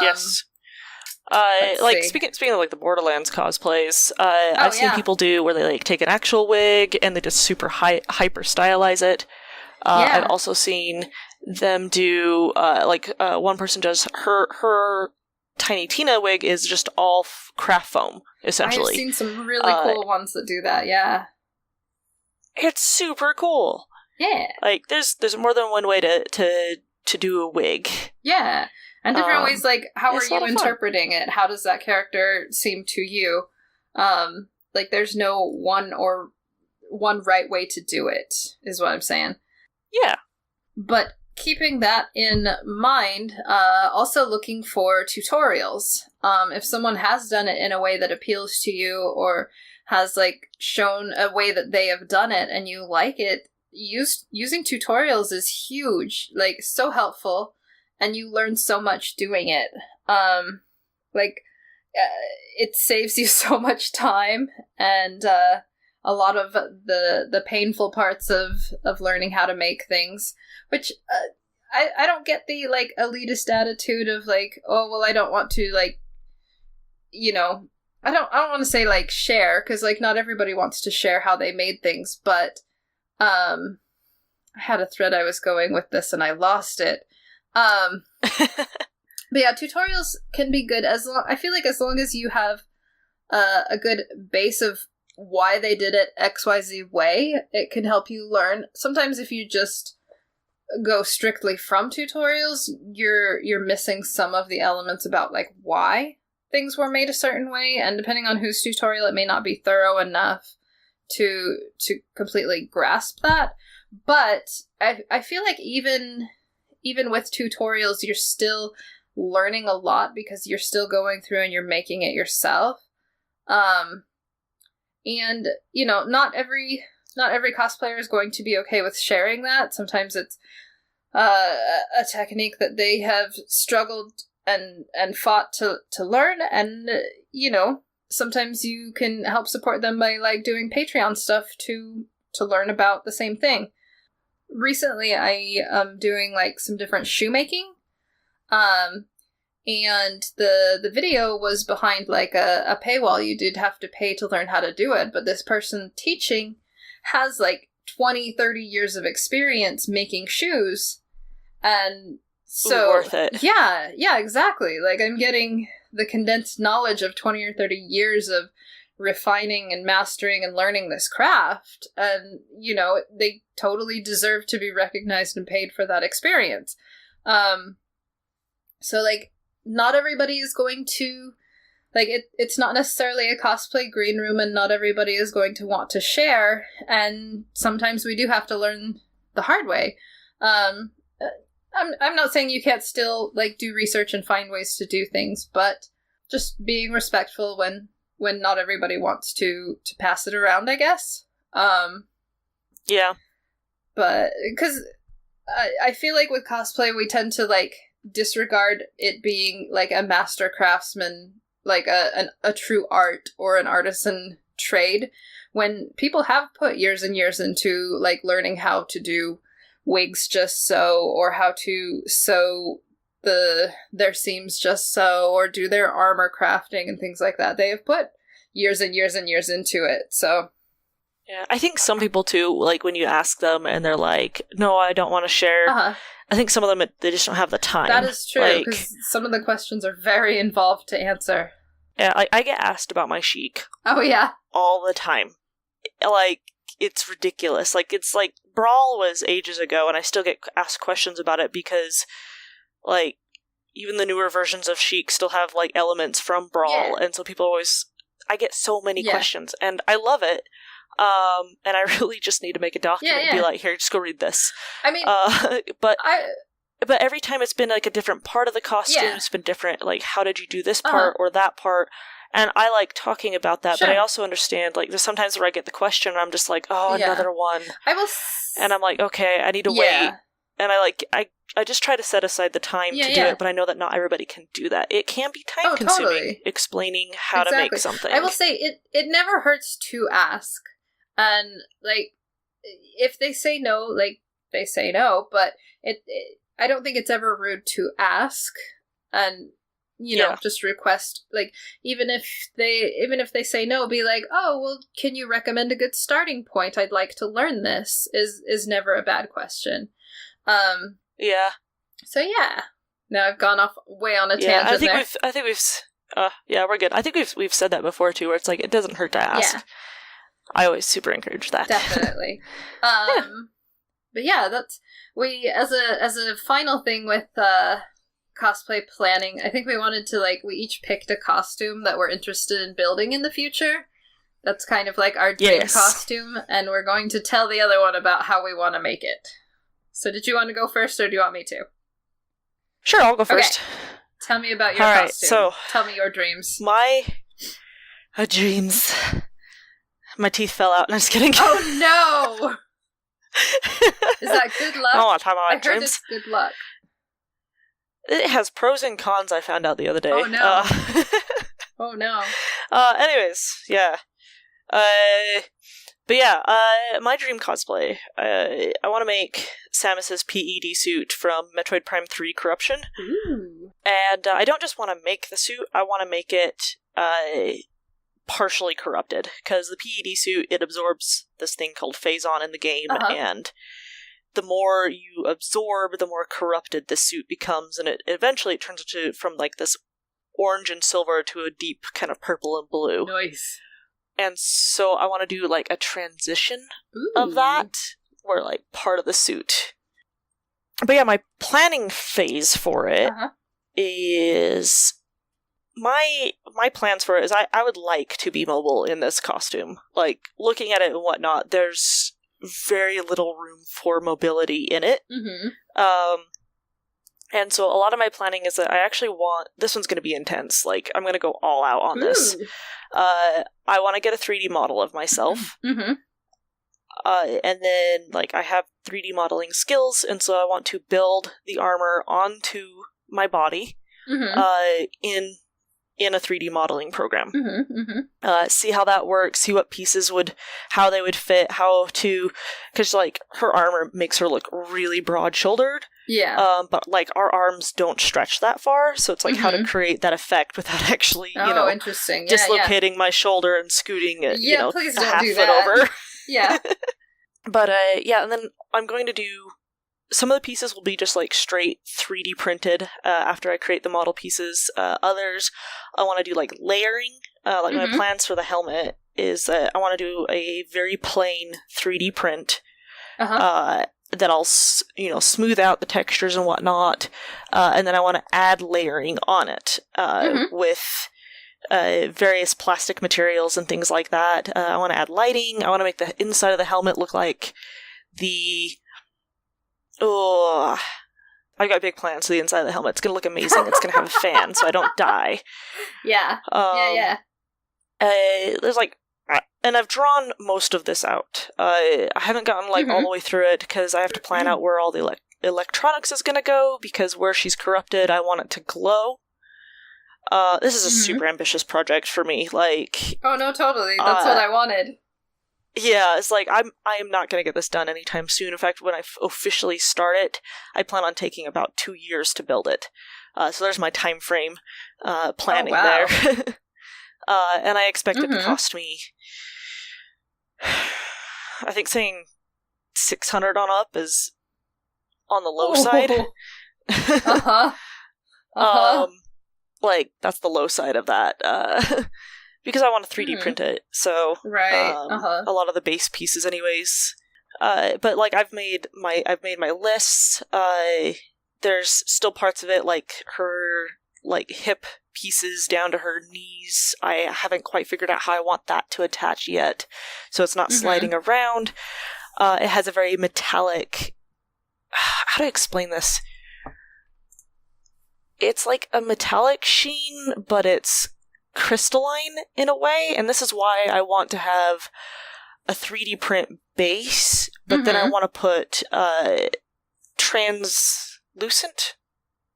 Yes. Like, speaking of, like, the Borderlands cosplays, I've seen people do where they, like, take an actual wig and they just super hyper stylize it. I've also seen them do, one person does her Tiny Tina wig is just all craft foam, essentially. I've seen some really cool ones that do that, yeah. It's super cool. Yeah. Like, there's more than one way to do a wig. Yeah. And different ways, like, how are you interpreting it? How does that character seem to you? Like, there's no one right way to do it, is what I'm saying. Yeah. But keeping that in mind, also looking for tutorials. If someone has done it in a way that appeals to you, or has, like, shown a way that they have done it and you like it, using tutorials is huge. Like, so helpful. And you learn so much doing it. It saves you so much time, and a lot of the painful parts of learning how to make things, which I don't get the, like, elitist attitude of, like, oh, well, I don't want to, like, I don't want to say, like, share, because, like, not everybody wants to share how they made things, but I had a thread I was going with this and I lost it. But yeah, tutorials can be good I feel like as long as you have a good base of why they did it XYZ way, it can help you learn. Sometimes if you just go strictly from tutorials, you're missing some of the elements about, like, why things were made a certain way, and depending on whose tutorial, it may not be thorough enough to completely grasp that. But I feel like even with tutorials, you're still learning a lot, because you're still going through and you're making it yourself. And, not every cosplayer is going to be okay with sharing that. Sometimes it's a technique that they have struggled and fought to learn, and, sometimes you can help support them by, like, doing Patreon stuff to learn about the same thing. Recently, I am doing, like, some different shoemaking, and the video was behind, like, a paywall. You did have to pay to learn how to do it, but this person teaching has, like, 20, 30 years of experience making shoes, And so, worth it. Yeah, exactly. Like, I'm getting the condensed knowledge of 20 or 30 years of refining and mastering and learning this craft. And, you know, they totally deserve to be recognized and paid for that experience. So, like, not everybody is going to, like, it's not necessarily a cosplay green room, and not everybody is going to want to share, and sometimes we do have to learn the hard way. I'm not saying you can't still, like, do research and find ways to do things, but just being respectful when not everybody wants to pass it around, I guess. Yeah. But, because I feel like with cosplay, we tend to, like, disregard it being, like, a master craftsman, like a true art or an artisan trade, when people have put years and years into, like, learning how to do wigs just so, or how to sew their seams just so, or do their armor crafting and things like that. They have put years and years and years into it, so... Yeah, I think some people, too, like, when you ask them and they're like, no, I don't want to share... Uh-huh. I think some of them, they just don't have the time. That is true, because some of the questions are very involved to answer. Yeah, I get asked about my chic. Oh, yeah? All the time. Like, it's ridiculous. Like, it's like, Brawl was ages ago, and I still get asked questions about it because, like, even the newer versions of chic still have, like, elements from Brawl, and so people always... I get so many questions, and I love it. And I really just need to make a document and be like, here, just go read this. I mean, but every time it's been, like, a different part of the costume, it's been different, like, how did you do this part or that part? And I like talking about that, but I also understand, like, there's sometimes where I get the question and I'm just like, oh, another one. And I'm like, okay, I need to wait. And I just try to set aside the time to do it, but I know that not everybody can do that. It can be time-consuming, explaining how to make something. I will say, it never hurts to ask. And, like, if they say no, like, they say no, but I don't think it's ever rude to ask and, you know, just request, like, even if they say no, be like, oh, well, can you recommend a good starting point? I'd like to learn this, is never a bad question. Yeah. So, yeah. Now I've gone off way on a tangent I think we've, we're good. I think we've said that before, too, where it's like, it doesn't hurt to ask. Yeah. I always super encourage that. Definitely. But yeah, that's as a final thing with cosplay planning, I think we wanted to, like, we each picked a costume that we're interested in building in the future. That's kind of like our dream costume, and we're going to tell the other one about how we want to make it. So did you want to go first, or do you want me to? Sure, I'll go first. Okay. Tell me about your costume. So tell me your dreams. My dreams... My teeth fell out. No, I'm just kidding. Oh, no! Is that good luck? I don't want to talk about my dreams. I heard it's good luck. It has pros and cons, I found out the other day. Oh, no. Oh, no. Anyways, yeah. But yeah, my dream cosplay. I want to make Samus's PED suit from Metroid Prime 3 Corruption. Ooh. And I don't just want to make the suit, I want to make it... partially corrupted, because the PED suit, it absorbs this thing called Phazon in the game, and the more you absorb, the more corrupted this suit becomes, and it eventually turns into from, like, this orange and silver to a deep kind of purple and blue. Nice. And so I want to do, like, a transition of that, where, like, part of the suit. But yeah, my planning phase for it is... My plans for it is I would like to be mobile in this costume. Like, looking at it and whatnot, there's very little room for mobility in it. Mm-hmm. And so a lot of my planning is that I actually want... This one's going to be intense. Like, I'm going to go all out on this. I want to get a 3D model of myself. Mm-hmm. And then, like, I have 3D modeling skills, and so I want to build the armor onto my body in a 3D modeling program. See how that works, see what pieces how they would fit, because, like, her armor makes her look really broad-shouldered. Yeah. But, like, our arms don't stretch that far, so it's, like, how to create that effect without actually, interesting. Yeah, dislocating my shoulder and scooting it, please a don't half do foot that. over. Yeah. But, and then I'm going to do some of the pieces will be just like straight 3D printed after I create the model pieces. Others, I want to do like layering. Like my plans for the helmet is that I want to do a very plain 3D print that I'll smooth out the textures and whatnot, and then I want to add layering on it with various plastic materials and things like that. I want to add lighting. I want to make the inside of the helmet look like I've got big plans for the inside of the helmet. It's going to look amazing. It's going to have a fan so I don't die. Yeah. There's like, and I've drawn most of this out. I haven't gotten like all the way through it because I have to plan out where all the electronics is going to go, because where she's corrupted, I want it to glow. This is a super ambitious project for me. Like, oh no, totally. That's what I wanted. Yeah, it's like I am not going to get this done anytime soon. In fact, when I officially start it, I plan on taking about 2 years to build it. So there's my time frame planning there. And I expect it to cost me, I think saying 600 on up is on the low side. Like, that's the low side of that. Because I want to 3D print it, so a lot of the base pieces, anyways. But like I've made my lists. There's still parts of it, like her like hip pieces down to her knees. I haven't quite figured out how I want that to attach yet, so it's not sliding around. It has a very metallic. How to explain this? It's like a metallic sheen, but it's crystalline in a way, and this is why I want to have a 3D print base, but then I want to put translucent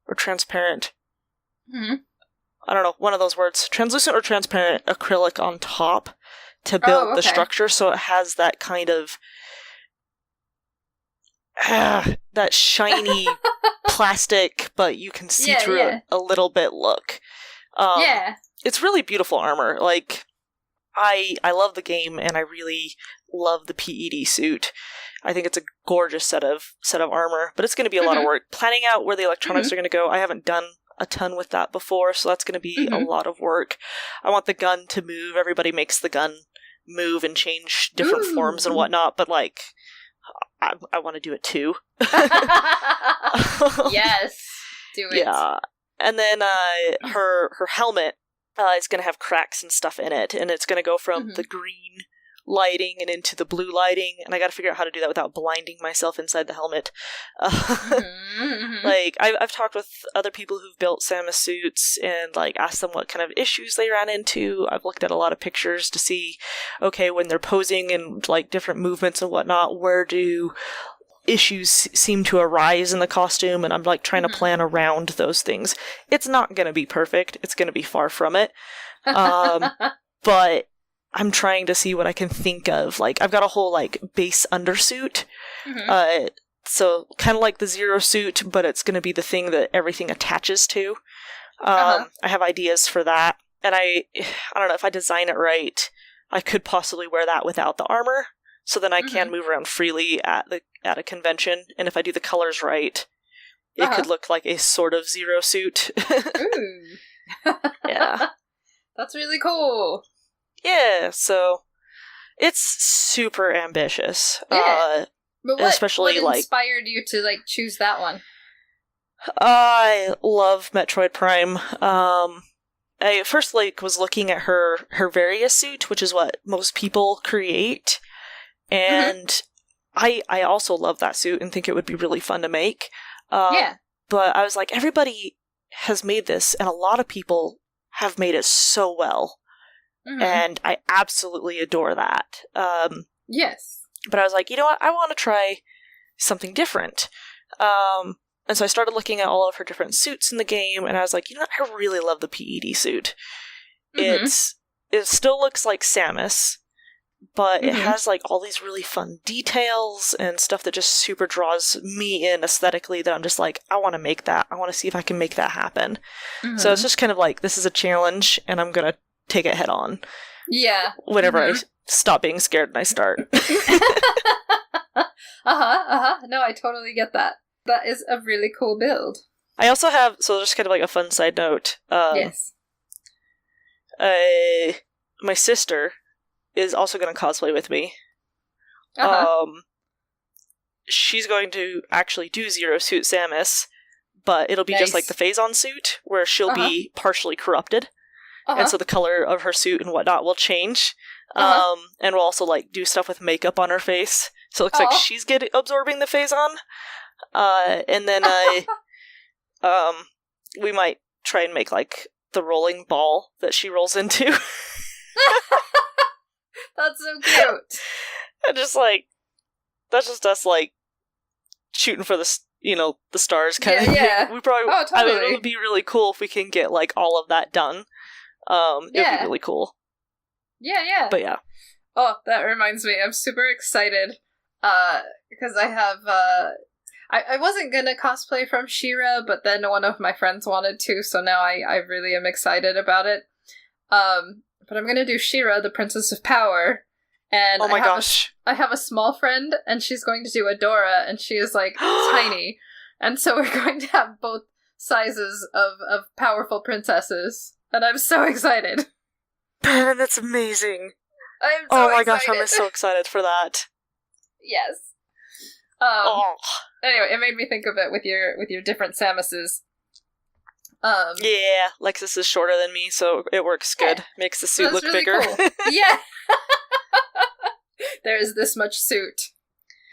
or transparent. I don't know, one of those words. Translucent or transparent acrylic on top to build the structure, so it has that kind of that shiny plastic, but you can see through it a little bit look. It's really beautiful armor. Like, I love the game, and I really love the PED suit. I think it's a gorgeous set of armor, but it's going to be a lot of work. Planning out where the electronics are going to go, I haven't done a ton with that before, so that's going to be a lot of work. I want the gun to move. Everybody makes the gun move and change different forms and whatnot, but like, I want to do it too. Yes, do it. Yeah, and then her helmet is going to have cracks and stuff in it, and it's going to go from the green lighting and into the blue lighting, and I got to figure out how to do that without blinding myself inside the helmet. Like, I've talked with other people who've built Samus suits and like asked them what kind of issues they ran into. I've looked at a lot of pictures to see, okay, when they're posing and like different movements and whatnot, where do issues seem to arise in the costume, and I'm like trying to plan around those things. It's not going to be perfect. It's going to be far from it. But I'm trying to see what I can think of. Like, I've got a whole like base undersuit. So kind of like the Zero suit, but it's going to be the thing that everything attaches to. I have ideas for that. And I don't know, if I design it right, I could possibly wear that without the armor. So then I can move around freely at a convention, and if I do the colors right, it could look like a sort of Zero suit. Yeah. That's really cool. Yeah, so it's super ambitious. Yeah. But especially what inspired you to like choose that one? I love Metroid Prime. I first was looking at her Various suit, which is what most people create. And I also love that suit and think it would be really fun to make. But I was like, everybody has made this, and a lot of people have made it so well. And I absolutely adore that. Yes. But I was like, you know what? I want to try something different. And so I started looking at all of her different suits in the game, and I was like, you know what? I really love the PED suit. It still looks like Samus, but it has like all these really fun details and stuff that just super draws me in aesthetically, that I'm just like, I want to make that. I want to see if I can make that happen. So it's just kind of like, this is a challenge, and I'm going to take it head on. Yeah. Whenever I stop being scared and I start. No, I totally get that. That is a really cool build. I also have, so just kind of like a fun side note. Yes. My sister is also going to cosplay with me. She's going to actually do Zero Suit Samus, but it'll be just like the Phazon suit, where she'll be partially corrupted. And so the color of her suit and whatnot will change. And we'll also like do stuff with makeup on her face. So it looks like she's absorbing the Phazon. And then we might try and make like the rolling ball that she rolls into. That's so cute. And just like, that's just us like shooting for the stars kind of. Yeah. We probably. Totally. I mean, it would be really cool if we can get like all of that done. It would be really cool. Yeah. But yeah. Oh, that reminds me. I'm super excited. Because I have I wasn't gonna cosplay from She-Ra, but then one of my friends wanted to, so now I really am excited about it. But I'm gonna do She-Ra, the Princess of Power. And oh my gosh. I have a small friend, and she's going to do Adora, and she is, like, tiny. And so we're going to have both sizes of powerful princesses. And I'm so excited. Man, that's amazing. I'm so excited. Oh my gosh, I'm so excited for that. Yes. Anyway, it made me think of it with your different Samuses. Yeah, Lexus is shorter than me, so it works good. Yeah. Makes the suit look really bigger. Cool. Yeah. There is this much suit.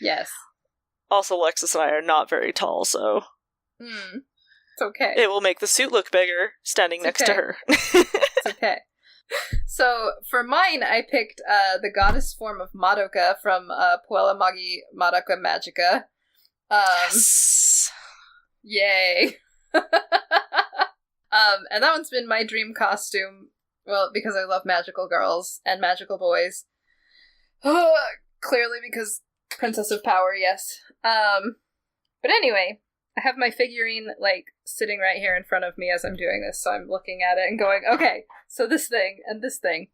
Yes. Also, Lexus and I are not very tall, so... It's okay. It will make the suit look bigger, standing next to her. It's okay. So, for mine, I picked the goddess form of Madoka from Puella Magi Madoka Magica. Yes! Yay! And that one's been my dream costume, well, because I love magical girls and magical boys. Clearly because Princess of Power, yes. But anyway, I have my figurine, like, sitting right here in front of me as I'm doing this, so I'm looking at it and going, okay, so this thing, and this thing.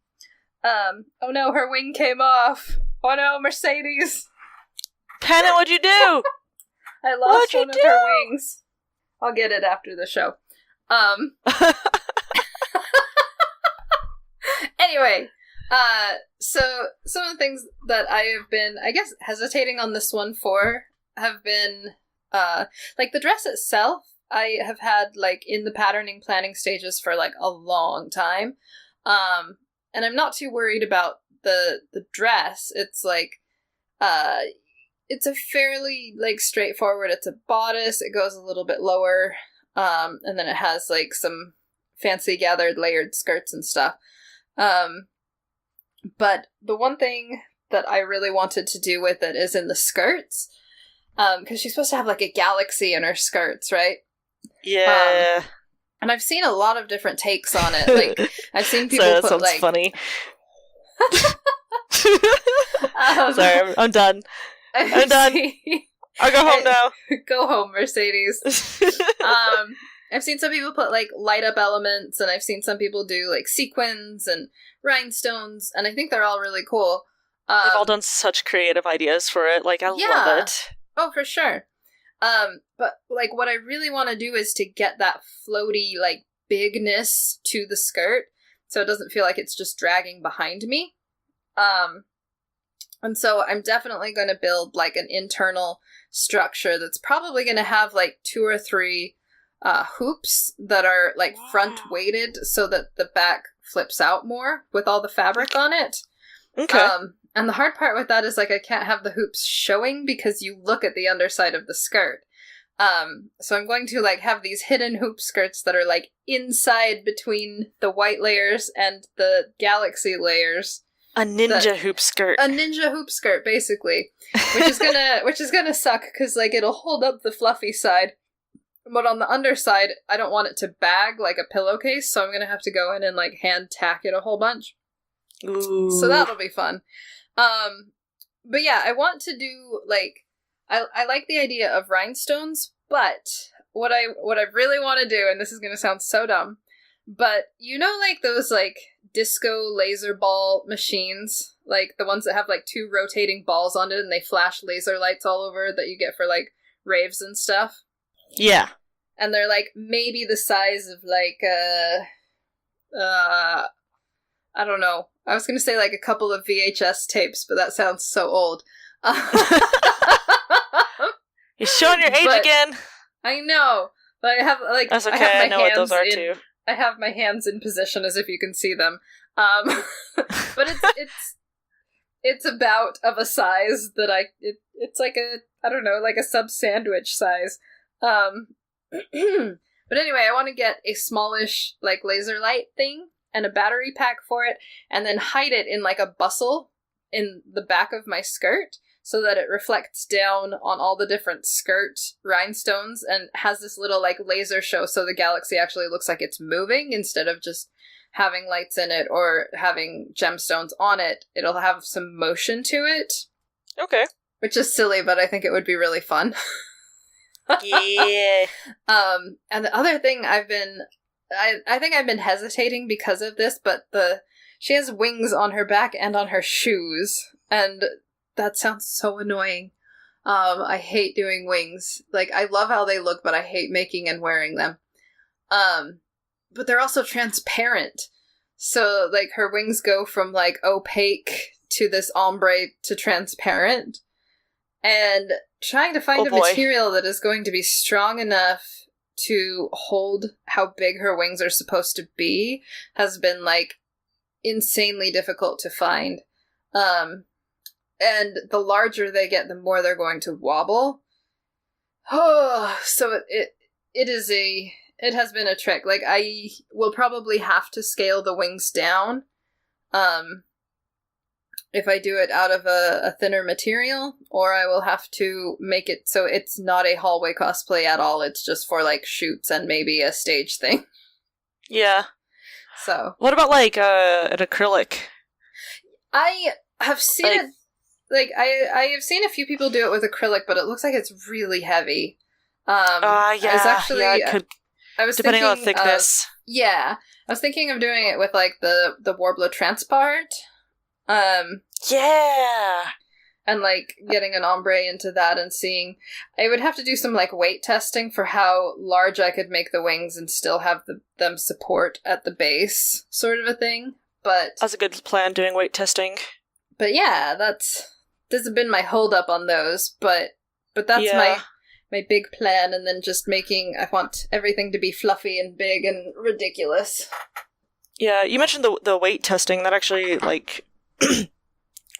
Oh no, her wing came off! Oh no, Mercedes! Pannon, what'd you do? I lost one of her wings. I'll get it after the show. Anyway, so some of the things that I have been, I guess, hesitating on this one for have been, like, the dress itself, I have had, like, in the patterning planning stages for, like, a long time. And I'm not too worried about the dress. It's, like, it's a fairly, like, straightforward, it's a bodice, it goes a little bit lower, and then it has, like, some fancy gathered layered skirts and stuff. But the one thing that I really wanted to do with it is in the skirts, because she's supposed to have, like, a galaxy in her skirts, right? Yeah. And I've seen a lot of different takes on it. Like, I've seen people that put, sounds like... funny. Sorry, I'm done. I'm done. I'll go home now. Go home, Mercedes. I've seen some people put, like, light-up elements, and I've seen some people do, like, sequins and rhinestones, and I think they're all really cool. They've all done such creative ideas for it. Like, I love it. Oh, for sure. But, like, what I really want to do is to get that floaty, like, bigness to the skirt, so it doesn't feel like it's just dragging behind me. And so I'm definitely going to build, like, an internal structure that's probably going to have, like, 2 or 3 hoops that are, like, front-weighted so that the back flips out more with all the fabric on it. Okay. And the hard part with that is, like, I can't have the hoops showing because you look at the underside of the skirt. So I'm going to, like, have these hidden hoop skirts that are, like, inside between the white layers and the galaxy layers. A ninja hoop skirt. A ninja hoop skirt, basically. Which is gonna suck, because, like, it'll hold up the fluffy side. But on the underside, I don't want it to bag like a pillowcase, so I'm gonna have to go in and, like, hand tack it a whole bunch. Ooh. So that'll be fun. But yeah, I want to do, like, I like the idea of rhinestones, but what I really want to do, and this is gonna sound so dumb, but you know, like, those, like, disco laser ball machines, like the ones that have, like, 2 rotating balls on it and they flash laser lights all over that you get for, like, raves and stuff. Yeah. And they're, like, maybe the size of, like, I don't know. I was going to say, like, a couple of VHS tapes, but that sounds so old. You're showing your age again. I know. But I have, like... That's okay, I know what those are, too. I have my hands in position as if you can see them. But it's about of a size that it's like a, I don't know, like a sub-sandwich size. But anyway, I want to get a smallish, like, laser light thing and a battery pack for it, and then hide it in, like, a bustle in the back of my skirt so that it reflects down on all the different skirt rhinestones and has this little, like, laser show so the galaxy actually looks like it's moving instead of just having lights in it or having gemstones on it. It'll have some motion to it. Okay. Which is silly, but I think it would be really fun. Yeah. And the other thing I think I've been hesitating because of this, but she has wings on her back and on her shoes, and that sounds so annoying. I hate doing wings. Like, I love how they look, but I hate making and wearing them. But they're also transparent. So, like, her wings go from, like, opaque to this ombre to transparent. And trying to find a material that is going to be strong enough to hold how big her wings are supposed to be has been, like, insanely difficult to find. And the larger they get, the more they're going to wobble. Oh, so it has been a trick. Like, I will probably have to scale the wings down, if I do it out of a thinner material, or I will have to make it so it's not a hallway cosplay at all. It's just for, like, shoots and maybe a stage thing. Yeah. So. What about, like, an acrylic? I have seen it. Like, I have seen a few people do it with acrylic, but it looks like it's really heavy. Yeah. It could, depending on the thickness. I was thinking of doing it with, like, the Warbler Transpart. Yeah. And, like, getting an ombre into that and seeing... I would have to do some, like, weight testing for how large I could make the wings and still have them support at the base, sort of a thing. But... That's a good plan, doing weight testing. But yeah, this has been my hold-up on those, but that's my big plan, and then just I want everything to be fluffy and big and ridiculous. Yeah, you mentioned the weight testing. That actually, like...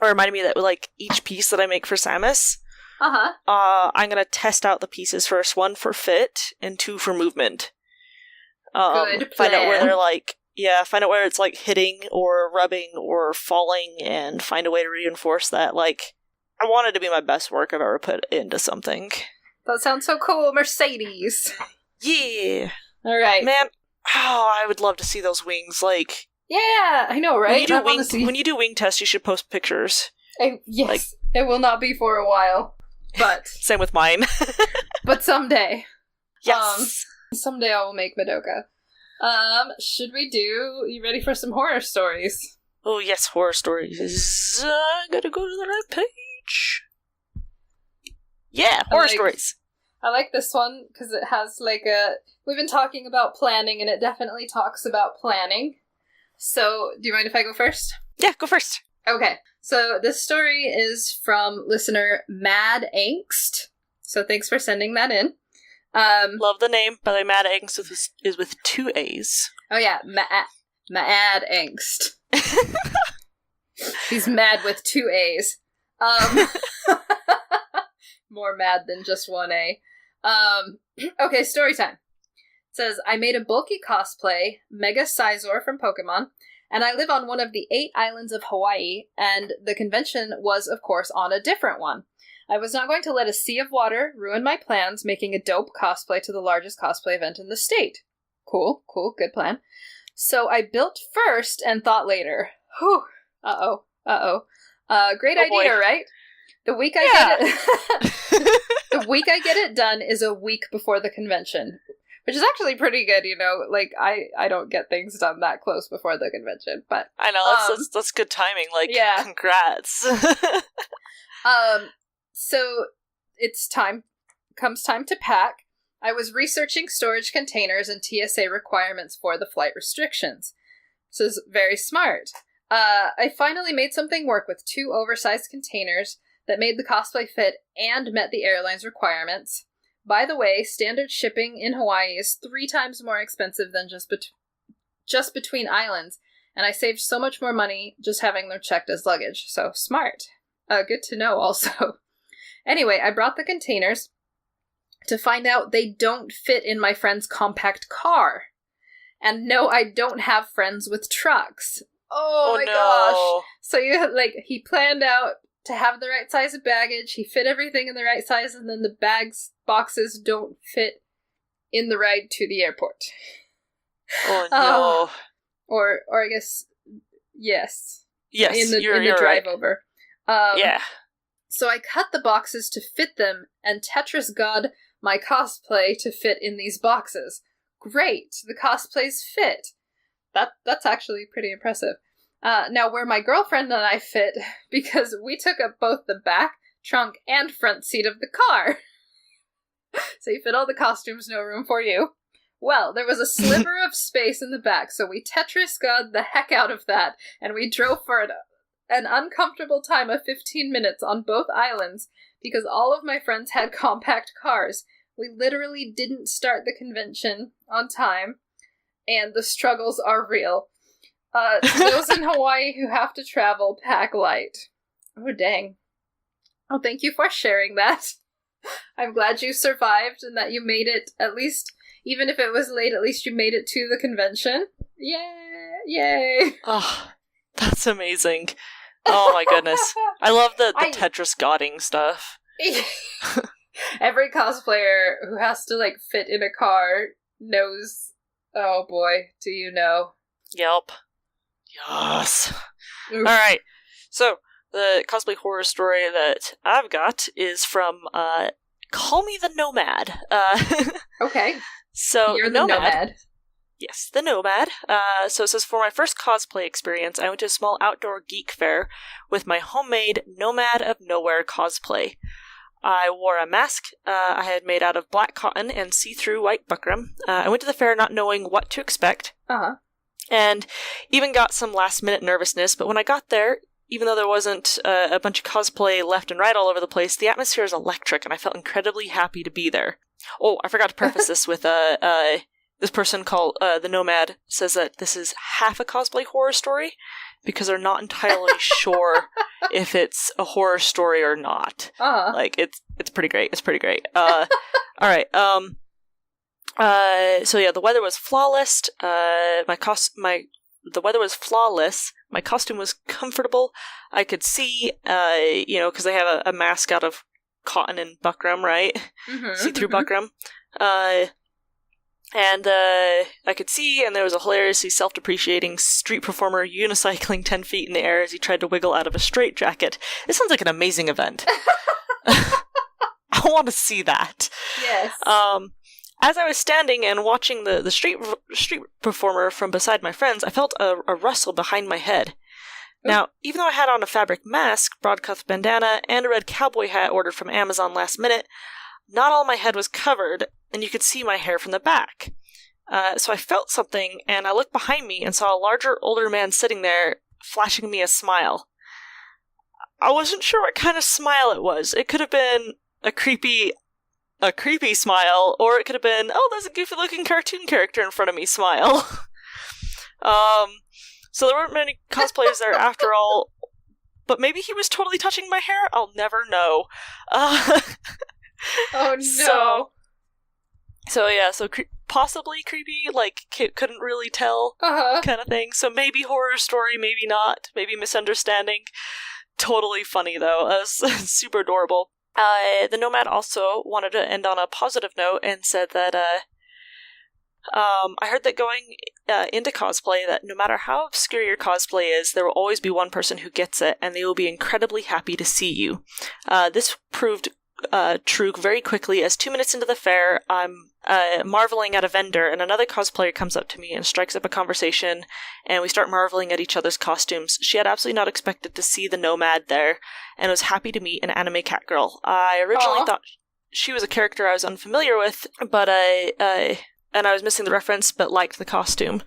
reminded me that, like, each piece that I make for Samus, I'm gonna test out the pieces first. 1 for fit, and 2 for movement. Good plan. Find out where they're, like... Yeah, find out where it's, like, hitting or rubbing or falling, and find a way to reinforce that. Like, I want it to be my best work I've ever put into something. That sounds so cool, Mercedes! Yeah! Alright. Man, I would love to see those wings, like... Yeah, I know, right? When you do wing tests, you should post pictures. Yes, like, it will not be for a while, but... Same with mine. But someday. Yes! Someday I will make Madoka. You ready for some horror stories? Oh, yes, horror stories. I gotta go to the right page. Yeah, horror stories. I like this one, because it has, like, we've been talking about planning, and it definitely talks about planning. So, do you mind if I go first? Yeah, go first. Okay, so this story is from listener Mad Angst. So thanks for sending that in. Love the name. By the way, Mad Angst is with 2 A's. Oh yeah, Mad Angst. He's mad with 2 A's. More mad than just 1 A. Okay, story time. It says, I made a bulky cosplay, Mega Sizor from Pokemon, and I live on one of the 8 islands of Hawaii, and the convention was, of course, on a different one. I was not going to let a sea of water ruin my plans, making a dope cosplay to the largest cosplay event in the state. Cool, good plan. So I built first and thought later. Whew. Great idea, boy. Right? The week I get it... The week I get it done is a week before the convention. Which is actually pretty good, you know. Like, I don't get things done that close before the convention, but... I know, that's good timing. Like, yeah. Congrats. So, it's time comes time to pack, I was researching storage containers and TSA requirements for the flight restrictions. This is very smart. I finally made something work with 2 oversized containers that made the cosplay fit and met the airline's requirements. By the way, standard shipping in Hawaii is 3 times more expensive than just between islands, and I saved so much more money just having them checked as luggage. So, smart. Good to know also. Anyway, I brought the containers to find out they don't fit in my friend's compact car. And no, I don't have friends with trucks. Oh my gosh. So he planned out to have the right size of baggage, he fit everything in the right size, and then the boxes don't fit in the ride to the airport. Oh no. Or I guess, yes. Yes, in the drive right. over. Yeah. So I cut the boxes to fit them, and Tetris God my cosplay to fit in these boxes. Great, the cosplays fit. That's actually pretty impressive. Now, where my girlfriend and I fit, because we took up both the back, trunk, and front seat of the car. So you fit all the costumes, no room for you. Well, there was a sliver of space in the back, so we Tetris God the heck out of that, and we drove for an uncomfortable time of 15 minutes on both islands, because all of my friends had compact cars. We literally didn't start the convention on time, and the struggles are real. To those in Hawaii who have to travel, pack light. Oh, dang. Oh, thank you for sharing that. I'm glad you survived and that you made it, at least, even if it was late, at least you made it to the convention. Yay! Oh, that's amazing. Oh my goodness. I love the Tetris godding stuff. Every cosplayer who has to, fit in a car knows, oh boy, do you know. Yep. Yes. Alright, so the cosplay horror story that I've got is from Call Me the Nomad. Okay. So you're the nomad. Yes, the Nomad. So it says, for my first cosplay experience, I went to a small outdoor geek fair with my homemade Nomad of Nowhere cosplay. I wore a mask I had made out of black cotton and see-through white buckram. I went to the fair not knowing what to expect. Uh-huh. And even got some last-minute nervousness, but when I got there, even though there wasn't a bunch of cosplay left and right all over the place, the atmosphere is electric, and I felt incredibly happy to be there. Oh, I forgot to preface this with this person called the Nomad says that this is half a cosplay horror story, because they're not entirely sure if it's a horror story or not. Uh-huh. It's pretty great. It's pretty great. All right. So yeah, the weather was flawless. The weather was flawless. My costume was comfortable. I could see, because they have a mask out of cotton and buckram, right? Mm-hmm, See-through buckram. And I could see, and there was a hilariously self-depreciating street performer unicycling 10 feet in the air as he tried to wiggle out of a straitjacket. This sounds like an amazing event. I want to see that. Yes. As I was standing and watching the street performer from beside my friends, I felt a rustle behind my head. Ooh. Now, even though I had on a fabric mask, broadcloth bandana, and a red cowboy hat ordered from Amazon last minute, not all my head was covered, and you could see my hair from the back. So I felt something, and I looked behind me and saw a larger, older man sitting there, flashing me a smile. I wasn't sure what kind of smile it was. It could have been a creepy smile, or it could have been, oh, there's a goofy-looking cartoon character in front of me smile. So there weren't many cosplayers there after all, but maybe he was totally touching my hair? I'll never know. Oh no. So possibly creepy, couldn't really tell kind of thing. So maybe horror story, maybe not, maybe misunderstanding. Totally funny, though. That was super adorable. The Nomad also wanted to end on a positive note and said that, I heard that going into cosplay, that no matter how obscure your cosplay is, there will always be one person who gets it, and they will be incredibly happy to see you. This proved true very quickly, as 2 minutes into the fair, I'm marveling at a vendor, and another cosplayer comes up to me and strikes up a conversation, and we start marveling at each other's costumes. She had absolutely not expected to see the Nomad there, and was happy to meet an anime cat girl. I originally thought she was a character I was unfamiliar with, but and I was missing the reference, but liked the costume.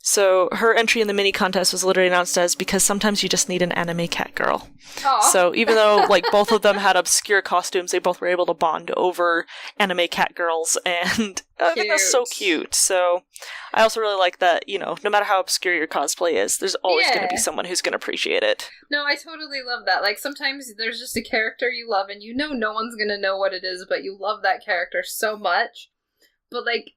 So her entry in the mini contest was literally announced as because sometimes you just need an anime cat girl. Aww. So even though like both of them had obscure costumes, they both were able to bond over anime cat girls, and I think that's so cute. So I also really like that, you know, no matter how obscure your cosplay is, there's always going to be someone who's going to appreciate it. No, I totally love that. Like sometimes there's just a character you love and you know no one's going to know what it is, but you love that character so much. But like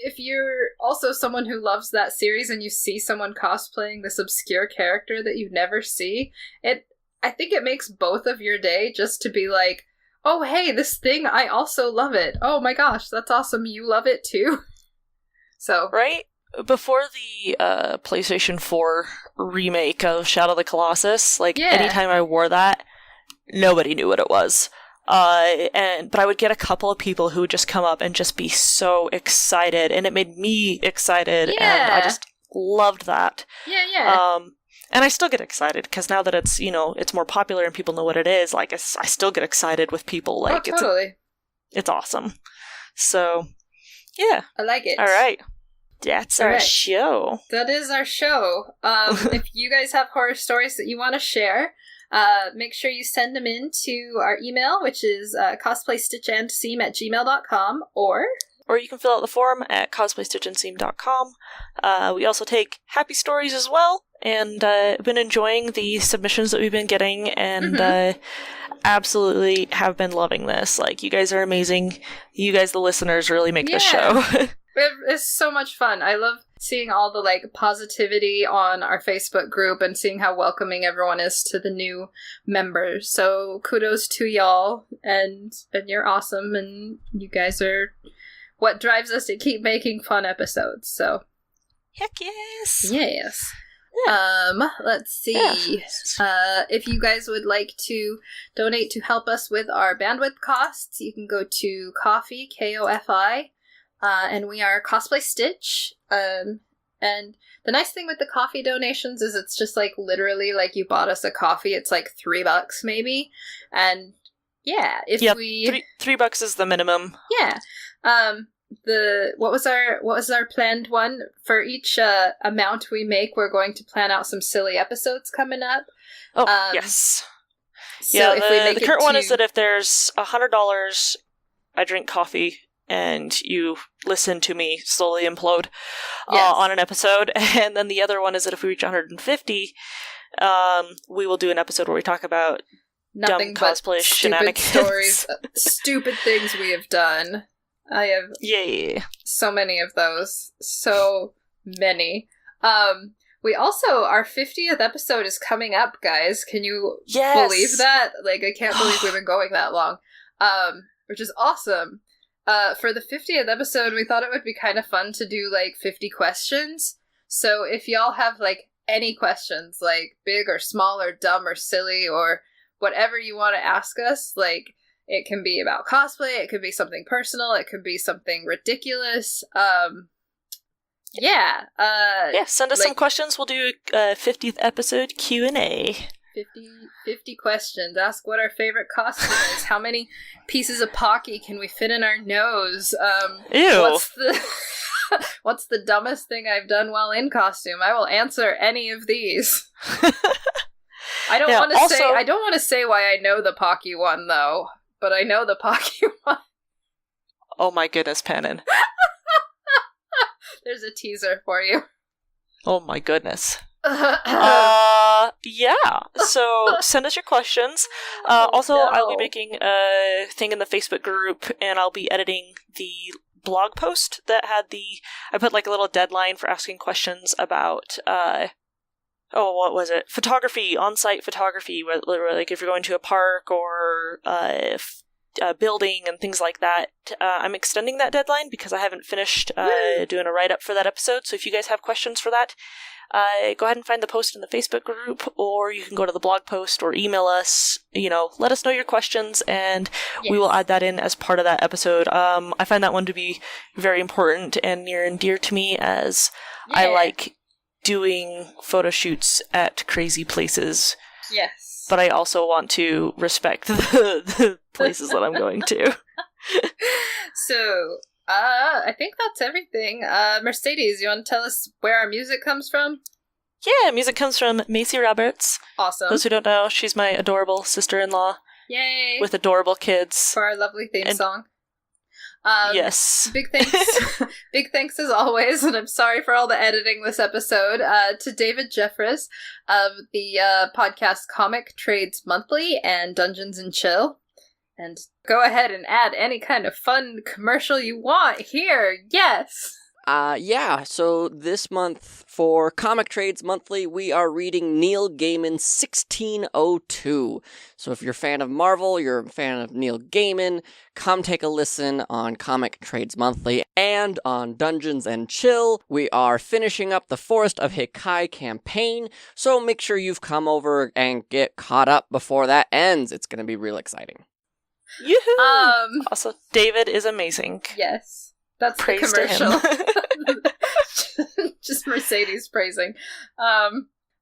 if you're also someone who loves that series and you see someone cosplaying this obscure character that you never see, I think it makes both of your day just to be like, oh, hey, this thing, I also love it. Oh my gosh, that's awesome. You love it too. So. Right? Before the PlayStation 4 remake of Shadow of the Colossus, like anytime I wore that, nobody knew what it was. But I would get a couple of people who would just come up and just be so excited, and it made me excited, and I just loved that. And I still get excited, because now that it's, you know, it's more popular and people know what it is, like, I still get excited with people, like, totally. It's awesome. So, yeah. I like it. Alright. That's our show. That is our show. If you guys have horror stories that you want to share, make sure you send them in to our email, which is cosplaystitchandseam@gmail.com, or you can fill out the form at cosplaystitchandseam.com. We also take happy stories as well, and I've been enjoying the submissions that we've been getting, and absolutely have been loving this. Like, you guys are amazing. You guys, the listeners, really make this show. It's so much fun. I love seeing all the, like, positivity on our Facebook group and seeing how welcoming everyone is to the new members. So kudos to y'all, and you're awesome, and you guys are what drives us to keep making fun episodes. So heck yes. Yes. Yeah. Let's see. Yeah. If you guys would like to donate to help us with our bandwidth costs, you can go to Ko-fi, K-O-F-I. And we are Cosplay Stitch. And the nice thing with the coffee donations is it's just like literally like you bought us a coffee. It's like $3 maybe. And yeah, if we $3 is the minimum. Yeah. What was our planned one for each amount we make? We're going to plan out some silly episodes coming up. Oh, yes. So yeah, if we make the current one is that if there's $100, I drink coffee, and you listen to me slowly implode on an episode. And then the other one is that if we reach 150, we will do an episode where we talk about nothing dumb cosplay but shenanigans. Stories, stupid things we have done. I have so many of those. So many. We also, our 50th episode is coming up, guys. Can you believe that? Like, I can't believe we've been going that long. Which is awesome. For the 50th episode, we thought it would be kind of fun to do, like, 50 questions. So if y'all have, like, any questions, like, big or small or dumb or silly or whatever you want to ask us, like, it can be about cosplay, it could be something personal, it could be something ridiculous, send us some questions. We'll do a 50th episode Q&A. 50 questions. Ask what our favorite costume is. How many pieces of Pocky can we fit in our nose? Ew. What's the dumbest thing I've done while in costume? I will answer any of these. I don't want to say why I know the Pocky one though, but I know the Pocky one. Oh my goodness, Pannon. There's a teaser for you. Oh my goodness. So send us your questions. I'll be making a thing in the Facebook group, and I'll be editing the blog post that had I put like a little deadline for asking questions about what was it? Photography, on-site photography, where like if you're going to a park or a building and things like that. I'm extending that deadline because I haven't finished doing a write-up for that episode, so if you guys have questions for that, go ahead and find the post in the Facebook group, or you can go to the blog post or email us. Let us know your questions, and we will add that in as part of that episode. I find that one to be very important and near and dear to me, as I like doing photo shoots at crazy places. Yes. but I also want to respect the places that I'm going to. So, I think that's everything. Mercedes, you want to tell us where our music comes from? Yeah, music comes from Macy Roberts. Awesome. Those who don't know, she's my adorable sister-in-law. Yay! With adorable kids. For our lovely theme song. Yes. Big thanks. Big thanks as always, and I'm sorry for all the editing this episode, to David Jeffress of the podcast Comic Trades Monthly and Dungeons and Chill. And go ahead and add any kind of fun commercial you want here. Yes! Yeah, so this month for Comic Trades Monthly, we are reading Neil Gaiman's 1602. So if you're a fan of Marvel, you're a fan of Neil Gaiman, come take a listen on Comic Trades Monthly and on Dungeons and Chill. We are finishing up the Forest of Hikai campaign, so make sure you've come over and get caught up before that ends. It's going to be real exciting. Yoo-hoo! Also, David is amazing. Yes. That's praise the commercial. Just Mercedes praising.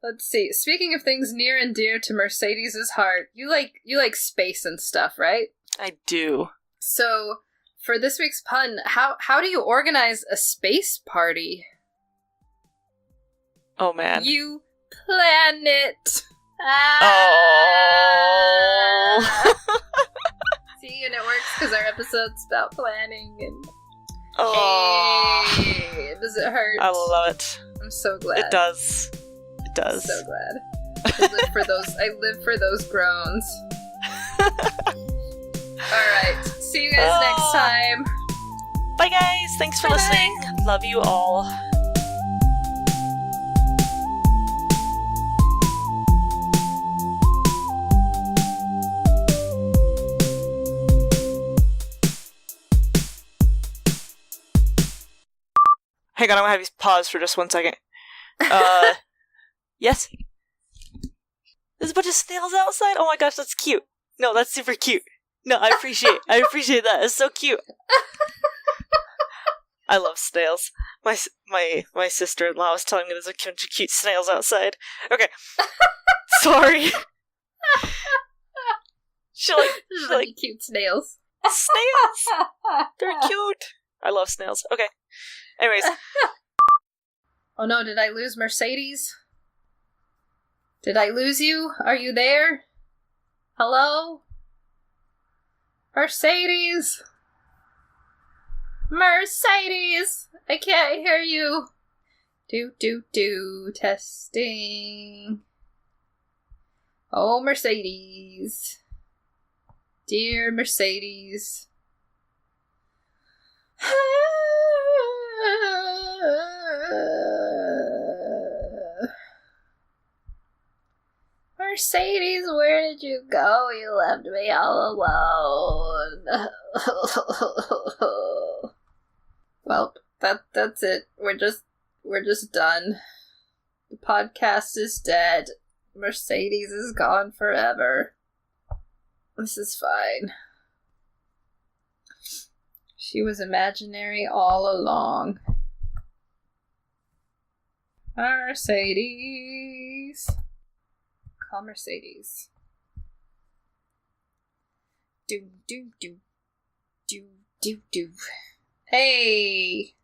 Let's see. Speaking of things near and dear to Mercedes' heart, you like space and stuff, right? I do. So, for this week's pun, how do you organize a space party? Oh man. You plan it. Oh. See, and it works because our episode's about planning and. Oh, hey, does it hurt? I love it. I'm so glad. It does. It does. I'm so glad. I live for those. I live for those groans. All right. See you guys next time. Bye, guys. Thanks for listening. Love you all. Hang on, I'm gonna have you pause for just 1 second. Yes? There's a bunch of snails outside? Oh my gosh, that's cute. No, that's super cute. No, I appreciate that. It's so cute. I love snails. My sister-in-law was telling me there's a bunch of cute snails outside. Okay. Sorry. She like cute snails. Snails! They're cute. I love snails. Okay. Anyways. Oh no, did I lose Mercedes? Did I lose you? Are you there? Hello? Mercedes? Mercedes! I can't hear you. Testing. Oh, Mercedes. Dear Mercedes. Mercedes, where did you go? You left me all alone. Well, that's it. We're just done. The podcast is dead. Mercedes is gone forever. This is fine. She was imaginary all along. Mercedes. Call Mercedes. Do. Hey!